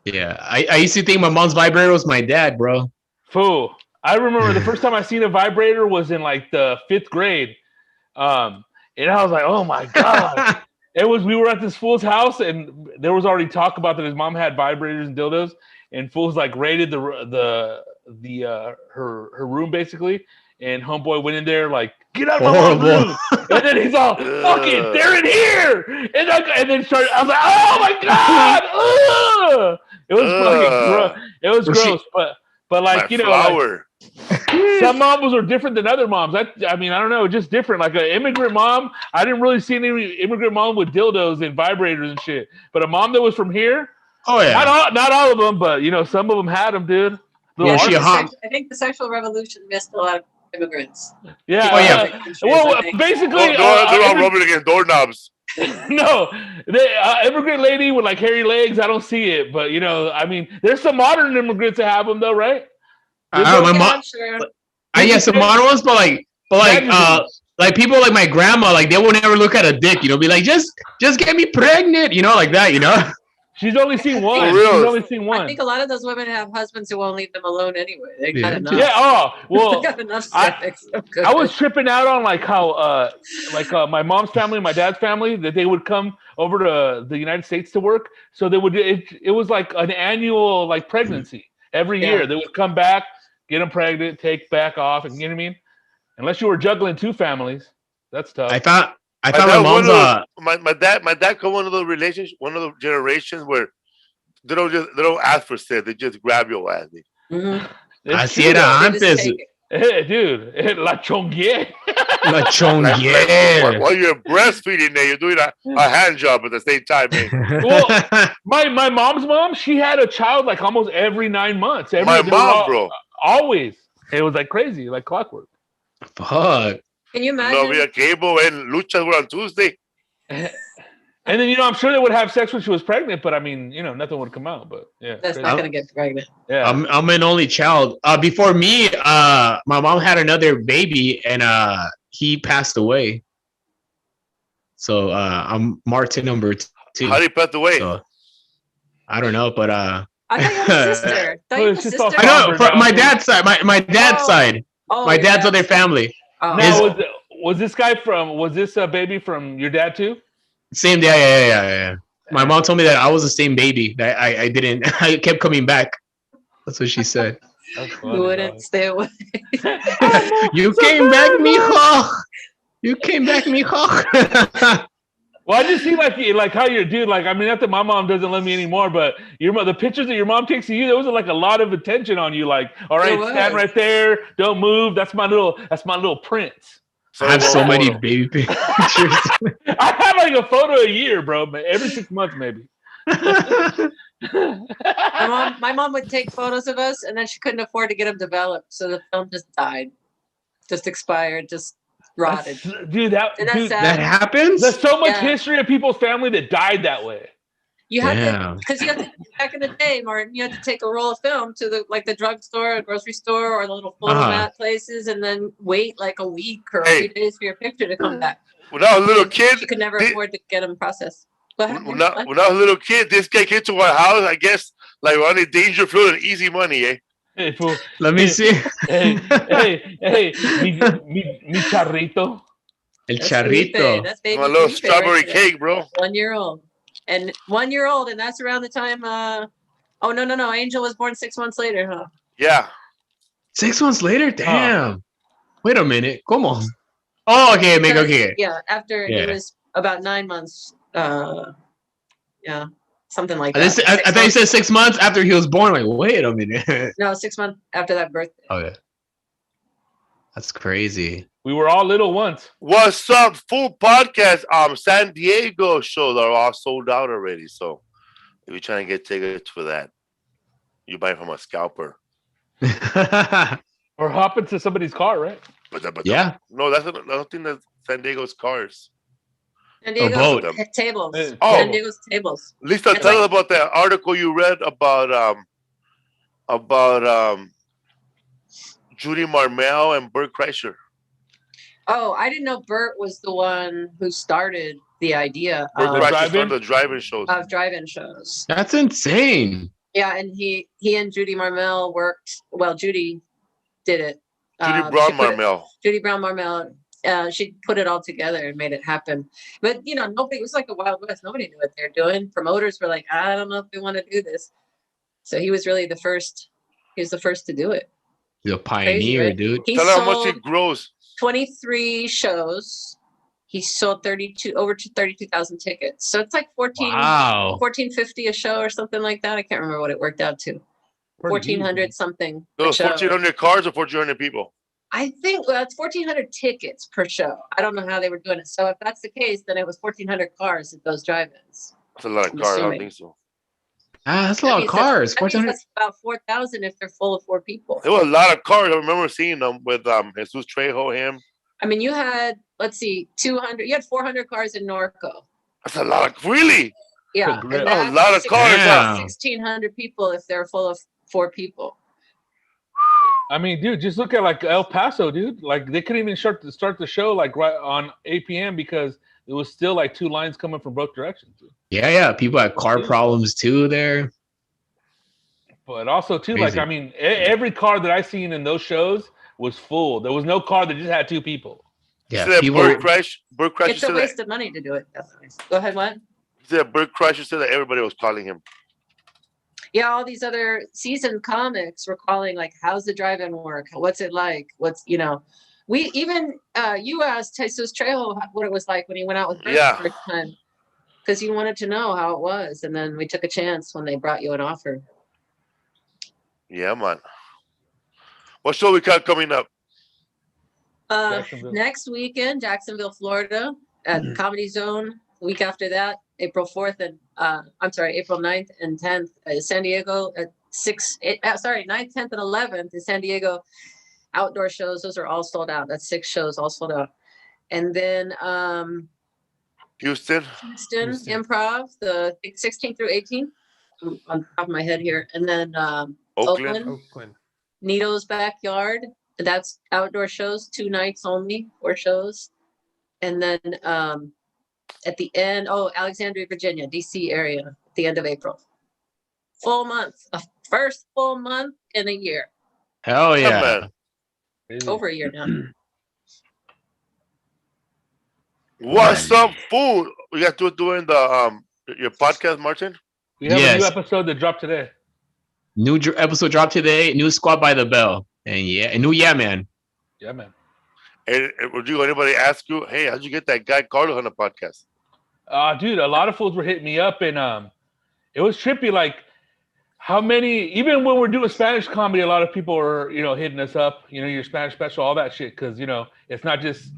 Yeah, I used to think my mom's vibrator was my dad, bro. Fool. I remember the first time I seen a vibrator was in like the 5th grade. And I was like, oh my God. We were at this fool's house and there was already talk about that his mom had vibrators and dildos, and fool's like raided her room basically, and homeboy went in there like, get out of my mom's room. And then he's all, fuck it, they're in here. And then started, I was like, oh my God. Ugh! It was fucking gross. It was gross, but like, you know, like, some moms are different than other moms. I mean, I don't know, just different. Like an immigrant mom, I didn't really see any immigrant mom with dildos and vibrators and shit. But a mom that was from here, oh yeah, not all of them, but you know, some of them had them, dude. Yeah, I think the sexual revolution missed a lot of immigrants. Yeah. Oh, yeah. Well, basically, they're all rubbing against doorknobs. No, immigrant lady with like hairy legs, I don't see it. But you know, I mean, there's some modern immigrants that have them though, right? My mom. Sure. Yeah, some modern ones, but like people like my grandma, like they will never look at a dick, you know, be like, just get me pregnant, you know, like that, you know. She's only seen one. I think a lot of those women have husbands who won't leave them alone anyway. They got enough. Yeah. Oh, well, got enough sex. I was tripping out on like how my mom's family, my dad's family, that they would come over to the United States to work. So they would. It was like an annual like pregnancy every year. They would come back, get them pregnant, take back off, and you know what I mean. Unless you were juggling 2 families, that's tough. I thought my mom's my dad come one of the generations where they don't ask for sex, they just grab your ass. Así era antes. Hey, dude, la chongué. La chongué. While you're breastfeeding there, you're doing a hand job at the same time, man. Well, my mom's mom, she had a child like almost every 9 months. My mom, bro. Always. It was like crazy, like clockwork. Fuck. Can you imagine? No, we had cable and luchas were on Tuesday. And then, you know, I'm sure they would have sex when she was pregnant, but I mean, you know, nothing would come out. But yeah, that's not gonna get pregnant. Yeah, I'm an only child. Before me, my mom had another baby, and he passed away. So I'm Martin number 2. How did he pass away? So, I don't know, but I thought you had a sister. I know, from my dad's side. My dad's side. Oh, my dad's other family. Oh. Now, was this a baby from your dad too? Same day, yeah. My mom told me that I was the same baby. That I kept coming back. That's what she said. You wouldn't stay away. You came back, mijo. You came back, mijo. Well, I just see like how your dude, like, I mean, not that my mom doesn't love me anymore, but the pictures that your mom takes of you, there was like a lot of attention on you. Like, all right, stand right there, don't move. That's my little prince. I have so many baby pictures. I have like a photo a year, bro, but every 6 months maybe. My mom would take photos of us, and then she couldn't afford to get them developed, so the film just died, just expired, just rotted. That happens. There's so much history of people's family that died that way. You had to, because you had to, back in the day, Martin, you had to take a roll of film to the drugstore, or grocery store, or the little photomat places, and then wait like a week or a few days for your picture to come back. When I was a little kid, you could never afford to get them processed. When I was a little kid, this guy came to our house, I guess, like on a danger field and easy money, eh? Hey, fool. Let me see. Hey, mi charrito. El charrito. That's baby My little Felipe strawberry right cake, bro. 1 year old. And 1 year old, and that's around the time. Oh no! Angel was born 6 months later, huh? Yeah. 6 months later? Damn. Wait a minute. Come on. Oh, okay, amigo, okay. Yeah, after he was about 9 months. Yeah, something like that. I thought you said 6 months after he was born. Like, wait a minute. No, 6 months after that birthday. Oh yeah. That's crazy. We were all little once. What's up, full podcast? San Diego shows are all sold out already. So if you're trying to get tickets for that, you buy from a scalper. Or hop into somebody's car, right? Yeah. No, I don't think that's San Diego's cars. San Diego's boat. tables. Oh. San Diego's tables. Lisa, It's tell like- us about that article you read about Judy Marmel and Bert Kreischer. Oh, I didn't know Bert was the one who started the idea Bert Kreischer drive-in? started the drive-in shows. of drive-in shows. That's insane. Yeah, and he and Judy Marmel worked. Well, Judy did it. Judy She Brown put it- Marmel. Judy Brown Marmel. She put it all together and made it happen. But nobody. It was like a Wild West. Nobody knew what they're doing. Promoters were like, I don't know if we want to do this. So he was really the first. He was the first to do it. He's a pioneer, right? dude. He Tell her how much sold it grows. 23 shows. He sold 32,000 tickets. So it's like 1450 a show or something like that. I can't remember what it worked out to. 1,400 something. It was a show. 1,400 cars or 1,400 people. I think it's 1,400 tickets per show. I don't know how they were doing it. So if that's the case, then it was 1,400 cars at those drive-ins. That's a lot of I'm cars. I don't assuming. think so. That's a lot of cars. That means 400. that's about 4,000 if they're full of 4 people. There were a lot of cars. I remember seeing them with Jesus Trejo, him. I mean, you had, let's see, 200. You had 400 cars in Norco. That's a lot of really. Yeah. Great. and Oh, a that's lot of cars. Damn. 1,600 people if they're full of 4 people. I mean, dude, just look at like El Paso, dude. Like they couldn't even start the show like right on 8 p.m. because it was still like 2 lines coming from both directions. Dude. Yeah. People had car problems too there. But also too, Crazy. like I mean, every car that I seen in those shows was full. There was no car that just had 2 people. Yeah. Said People. Bert Kreischer It's a said waste that. of money to do it. Definitely. Go ahead, what? Bert Kreischer said that everybody was calling him. Yeah, all these other seasoned comics were calling like, how's the drive-in work? What's it like? We even you asked Jesus Trejo what it was like when he went out with Bert Yeah. the first time. Because you wanted to know how it was. And then we took a chance when they brought you an offer. Yeah, man. What show we got coming up? Jacksonville. Next weekend, Jacksonville, Florida, at Comedy Zone. Week after that, April 4th and April 9th and 10th, San Diego at 9th, 10th, and 11th in San Diego. Outdoor shows, those are all sold out. That's 6 shows, all sold out. And then Houston. Houston Improv, the 16th through 18th, on top of my head here. And then Oakland. Oakland. Nito's Backyard. That's outdoor shows, 2 nights only, 4 shows. And then at the end, Alexandria, Virginia, DC area, at the end of April. Full month, a first full month in a year. Hell Yeah, yeah. man. Crazy. Over a year now. What's up, food? We got to doing the your podcast, Martin. We have a Yes. new episode that dropped today. New episode dropped today. New Squad by the Bell. And new man. Yeah, man. And would you anybody ask you, hey, how'd you get that guy Carlos on the podcast? Dude, a lot of fools were hitting me up, and it was trippy. Like, how many? Even when we're doing Spanish comedy, a lot of people are, hitting us up. Your Spanish special, all that shit, because it's not just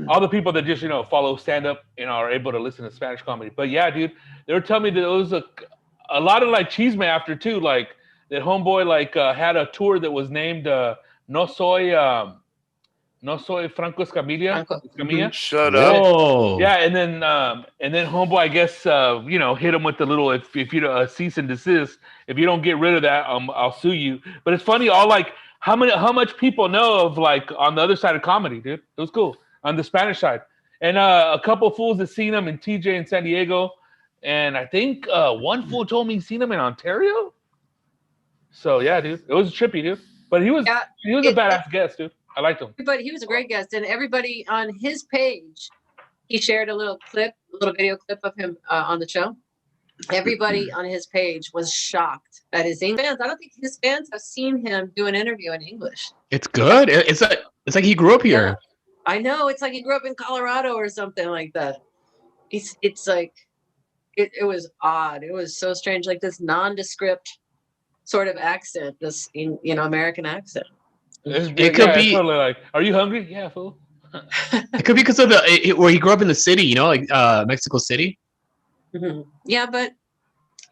all the people that just follow stand up and are able to listen to Spanish comedy. But yeah, dude, they were telling me that it was a lot of like chisme after too. Like that homeboy had a tour that was named No Soy Franco Escamilla. Escamilla. Shut up. Whoa. Yeah, and then homeboy, I guess, hit him with the little if you cease and desist. If you don't get rid of that, I'll sue you. But it's funny, all like how much people know of like on the other side of comedy, dude. It was cool on the Spanish side, and a couple fools that seen him in TJ in San Diego, and I think one fool told me he seen him in Ontario. So yeah, dude, it was trippy, dude. But he was a badass guest, dude. I liked him. But he was a great guest, and everybody on his page, he shared a little video clip of him on the show. everybody on his page was shocked at his English fans. I don't think his fans have seen him do an interview in English. It's good. It's like he grew up here. Yeah. I know. It's like he grew up in Colorado or something like that. It's like it was odd. It was so strange, like this nondescript sort of accent, this American accent. It could be totally like, are you hungry? Yeah, fool. It could be because of where he grew up in the city, like Mexico City. Mm-hmm. Yeah, but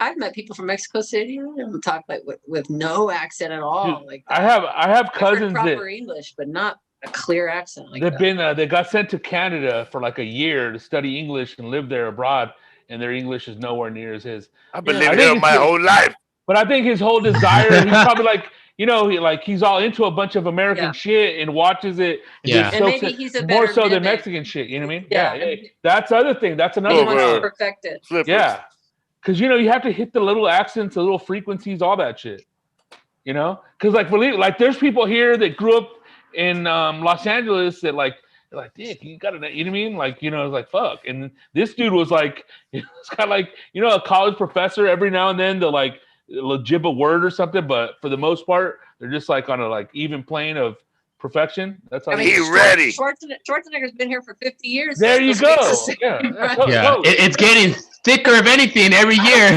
I've met people from Mexico City who don't talk like with no accent at all. Dude, like I have cousins proper English, but not a clear accent. Like they got sent to Canada for like a year to study English and live there abroad, and their English is nowhere near as his. I've been living here my whole life. But I think his whole desire, he's probably like, he's all into a bunch of American shit and watches it. And and maybe he's a more better so than mimic. Mexican shit. You know what I mean? Yeah. That's the other thing. That's another He wants to one. perfect it. Flippers. Yeah. Because, you have to hit the little accents, the little frequencies, all that shit. Because, like, there's people here that grew up in Los Angeles that, like, they're like, Dick, you got to, you know what I mean? Like, it's like, fuck. And this dude was like, it's kind of like, a college professor every now and then, they'll, like, jib a word or something, but for the most part, they're just, like, on a, like, even plane of perfection. That's how he's ready. Schwarzenegger's been here for 50 years. There you go. Yeah. Yeah. It's getting thicker, if anything, every year.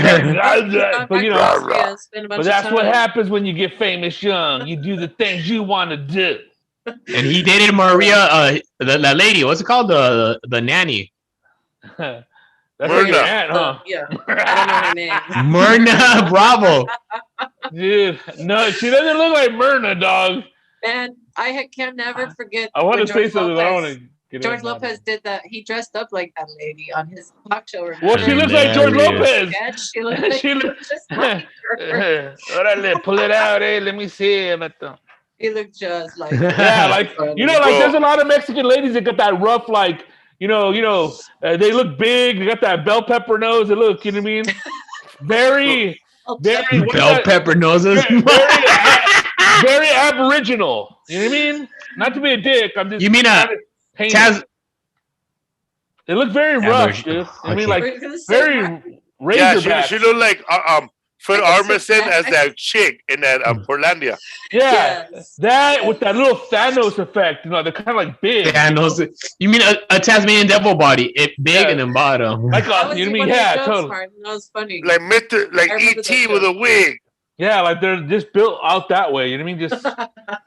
But that's what happens when you get famous young. You do the things you want to do. And he dated Maria, that lady. What's it called? The nanny. That's like your aunt, huh? Yeah. I don't know her name. Myrna Bravo. Dude, no, she doesn't look like Myrna, dog. Man, can never forget. I want to say something, but I don't want to get George Lopez did that. He dressed up like that lady on his talk show. Well, she looks like George Lopez. Yeah, she looks like just like her. Órale, pull it out, let me see. He looked just like yeah, like there's a lot of Mexican ladies that got that rough, like they look big. They got that bell pepper nose. They look, you know what I mean? Very bell pepper noses. Very aboriginal. You know what I mean? Not to be a dick. I'm just. You mean Taz? They look very rough, dude. I mean, like very razor back. She looked like Fred Armisen as that chick in that Portlandia. Yeah, that with that little Thanos effect. They're kind of like big. Thanos. You mean a Tasmanian devil body? It big and then bottom. Like you know what I mean? Yeah, totally. That was funny. Like E.T. with a wig. Yeah, like they're just built out that way. You know what I mean? Just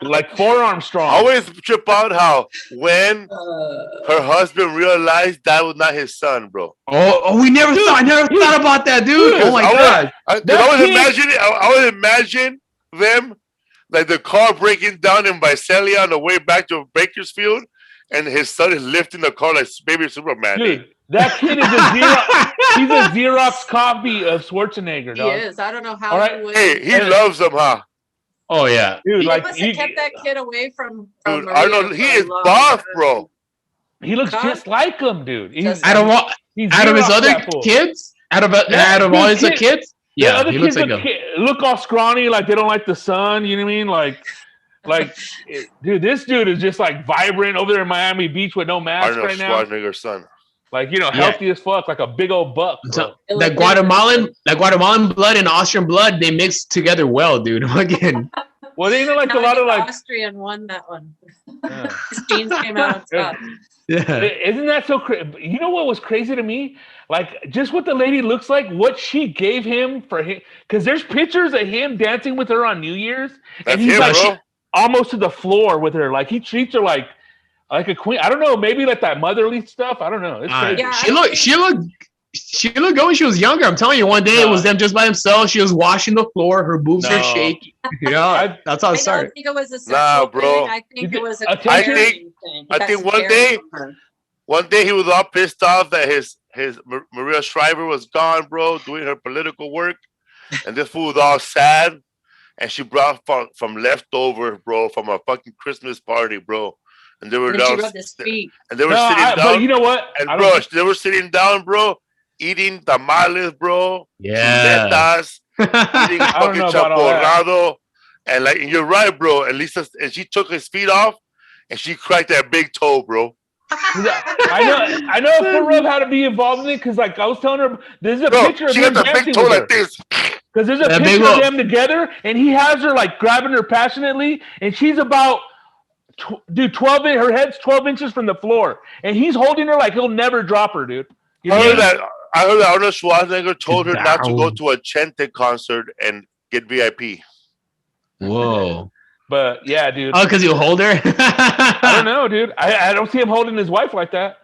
like forearm strong. I always trip out how when her husband realized that was not his son, bro. Oh, I never thought about that, dude. Oh my god. I would imagine them like the car breaking down in Visalia on the way back to Bakersfield, and his son is lifting the car like baby Superman. Dude, that kid is he's a Xerox copy of Schwarzenegger, dog. He is. I don't know how. All right. He loves him, huh? Oh yeah, dude. He kept that kid away from dude, Arnold, he is buff, bro. He looks just like him, dude. Out of his other kids, out of all his kids, yeah, he looks like him. Look all scrawny, like they don't like the sun. You know what I mean? Like, dude, this dude is just like vibrant over there in Miami Beach with no mask right now. Arnold Schwarzenegger's son. Like, healthy as fuck, like a big old buck. So, that Guatemalan blood and Austrian blood, they mix together well, dude. Again. Well, they like a lot of like Austrian won that one. Yeah. His genes came out on top. Yeah. Isn't that so crazy? You know what was crazy to me? Like, just what the lady looks like, what she gave him for him. Because there's pictures of him dancing with her on New Year's. And he's almost to the floor with her. Like, he treats her like a queen. I don't know. Maybe like that motherly stuff. I don't know. It's crazy. Yeah, she looked good when she was younger. I'm telling you, one day it was them just by themselves. She was washing the floor. Her boobs are shaking. That's how it started. I don't think it was a sexual bro. thing. I think it was a thing. I think one day he was all pissed off that his Maria Shriver was gone, bro, doing her political work, and this fool was all sad. And she brought from leftovers, bro, from a fucking Christmas party, bro. And they were down. And they were sitting down. But you know what? And bro, they were sitting down, bro, eating tamales, bro. Yeah. Eating fucking chaporrado. And like, you're right, bro. And Lisa, and she took his feet off, and she cracked that big toe, bro. I know Farouk had to be involved in it because, like, I was telling her, there's a Bro, picture of she him got the big dancing toe with her. like this. Because there's a That picture big of one. them together, and he has her like grabbing her passionately, and she's about, 12. Her head's 12 inches from the floor, and he's holding her like he'll never drop her, dude. You I know? heard that Arnold Schwarzenegger told her not to go Down. to a Chente concert and get VIP. Whoa. But yeah, dude. Oh, because you hold her? I don't know, dude. I don't see him holding his wife like that.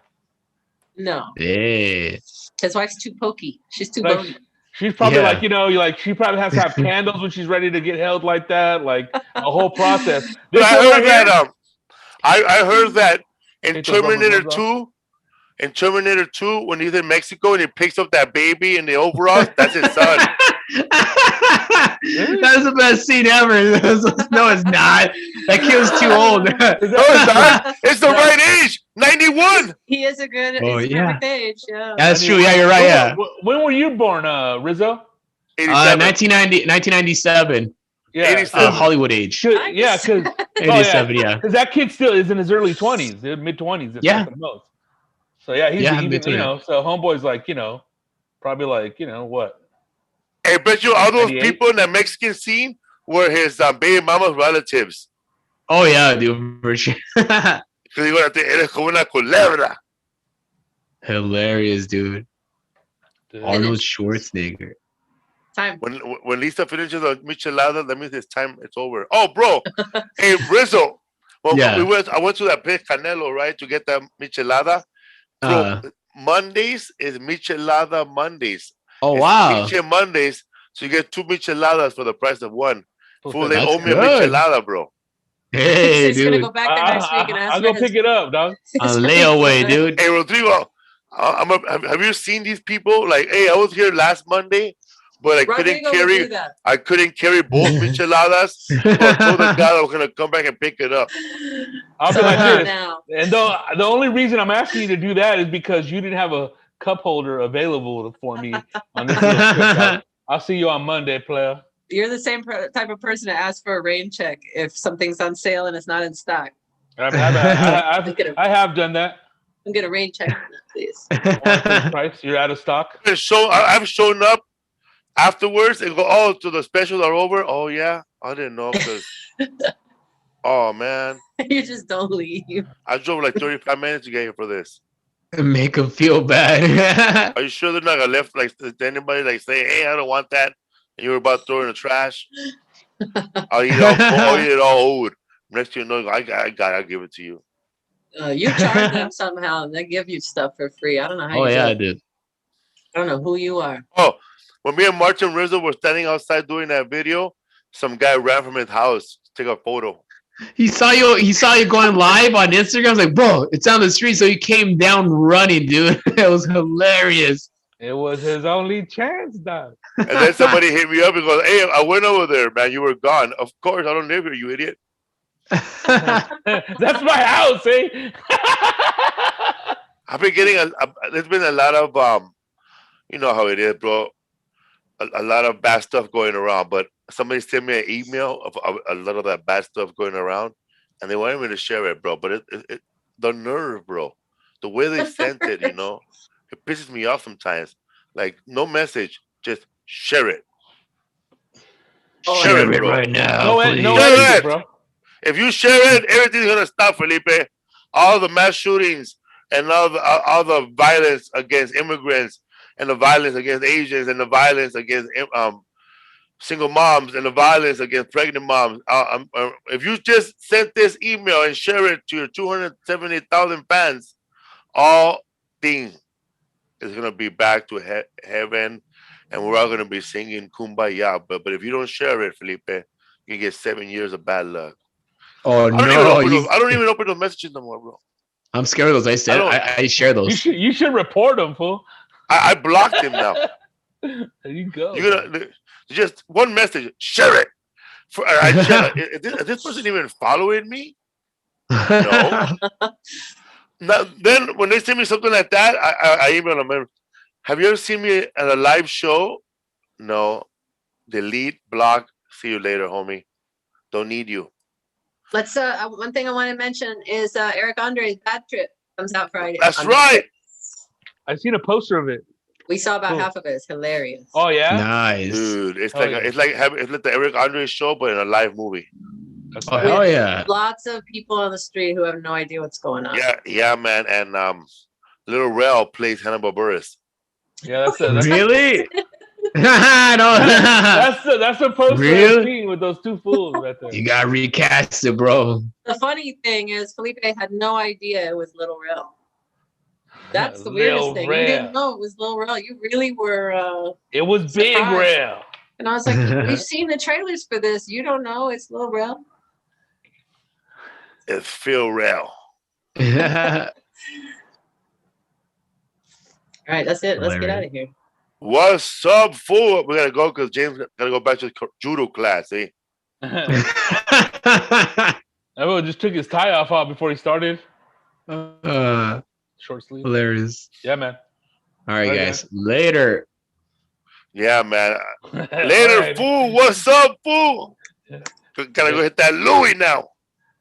No, Yeah. his wife's too pokey. She's too Like, bony. she's probably Yeah. like, like she probably has to have candles when she's ready to get held like that, like a whole process. But This I one heard right here, that I heard that in Take those rubber Terminator gloves off. 2, when he's in Mexico and he picks up that baby in the overalls, that's his son. That's the best scene ever. No, it's not. That kid was too old. No, it's not. It's the right age. 91. He is a good, Oh, he's yeah. perfect age. Yeah. That's true. Yeah, you're right. Yeah. When were you born, Rizzo? 87. 1997. Yeah. 87. Hollywood age. Yeah, because 87. Yeah. that kid still is in his early 20s, mid 20s. Yeah. At the most. So yeah, he's Yeah, even, mid-20s. so homeboy's like, probably like, what? I bet you all those 98? people in that Mexican scene were his baby mama's relatives. Oh yeah, dude, for sure. Because he went, eres como una culebra. Hilarious, dude. Arnold Schwarzenegger. Time. When Lisa finishes the michelada, that means it's time. It's over. Oh, bro. Hey, Rizzo. Well, Yeah. I went to that place Canelo, right, to get that michelada. Bro, Mondays is michelada Mondays. Oh It's wow. Miche Mondays, so you get 2 micheladas for the price of one. Fool, they That's owe me a good. michelada, bro. Hey, He's gonna go dude. back there next week and ask I'll for go his- pick it up, dog. On layaway, dude. Hey, Rodrigo, have you seen these people? Like, hey, I was here last Monday, but I Rodrigo would do that. couldn't carry both micheladas. So I told the guy I was gonna come back and pick it up. I'll be like this. Now. And the only reason I'm asking you to do that is because you didn't have a cup holder available for me on this little trip. I'll see you on Monday, player. You're the same type of person to ask for a rain check if something's on sale and it's not in stock. I have done that. I'm gonna rain check on that, please. Price, you're out of stock. I've shown up afterwards and go, oh, so the specials are over. Oh yeah, I didn't know because. Oh man, You just don't leave. I drove like 35 minutes to get here for this. Make him feel bad. Are you sure they're not gonna left like to anybody like say, hey, I don't want that, and you were about to throw it in the trash? I'll eat it all old. Next thing you know, I'll give it to you. You charge them somehow and they give you stuff for free. I don't know how Oh you yeah, do it. dude. I don't know who you are. Oh, when me and Martin Rizzo were standing outside doing that video, some guy ran from his house to take a photo. He saw you going live on Instagram. I was like, bro, it's on the street. So he came down running, dude. It was hilarious. It was his only chance, dog. And then somebody hit me up and goes, hey, I went over there, man. You were gone. Of course, I don't live here, you idiot. That's my house, eh? I've been getting there's been a lot of you know how it is, bro. A lot of bad stuff going around, but somebody sent me an email of a lot of that bad stuff going around, and they wanted me to share it, bro. But it the nerve, bro, the way they sent it, it pisses me off sometimes. Like, no message, just share it. Oh, Share Share it, it bro. right now, No please. editing, bro. If you share it, everything's gonna stop, Felipe. All the mass shootings and all the violence against immigrants and the violence against Asians and the violence against single moms and the violence against pregnant moms. If you just send this email and share it to your 270,000 fans, all things is gonna be back to heaven, and we're all gonna be singing Kumbaya. But if you don't share it, Felipe, you get 7 years of bad luck. Oh I don't even open those messages no more, bro. I'm scared of those. I share those. You should report them, fool. I blocked him now. There you go. You're gonna just one message, share it. Is this person even following me? No. Now, then when they send me something like that, I email them. Have you ever seen me at a live show? No. Delete, block. See you later, homie. Don't need you. Let's one thing I want to mention is Eric Andre's bad trip. Comes out Friday. That's on right. I've seen a poster of it. We saw about Cool. half of it. It's hilarious. Oh yeah. Nice. Dude, it's Oh, like yeah. it's like the Eric Andre show, but in a live movie. That's Oh right. hell yeah. Lots of people on the street who have no idea what's going on. Yeah, man. And Little Rel plays Hannibal Buress. Yeah, that's Really? No. that's the poster Really? I've seen with those two fools right there. You gotta recast it, bro. The funny thing is, Felipe had no idea it was Little Rel. That's the Lil weirdest thing. You Rel. didn't know it was Lil Rel. You really were. It was Big Surprise. Rel. And I was like, we've seen the trailers for this. You don't know it's Lil Rel? It's Phil Rel. All right, that's it. Let's get out of here. What's up, fool? We gotta go because James gotta go back to judo class. Eh? Everyone just took his tie off before he started. uh, Short sleeve. hilarious. Yeah, man. All right, Okay. guys. Later. Yeah, man. All Later, right. fool. What's up, fool? Yeah. Gotta go hit that Louis now.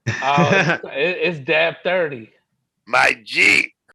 It's dab 30. My G.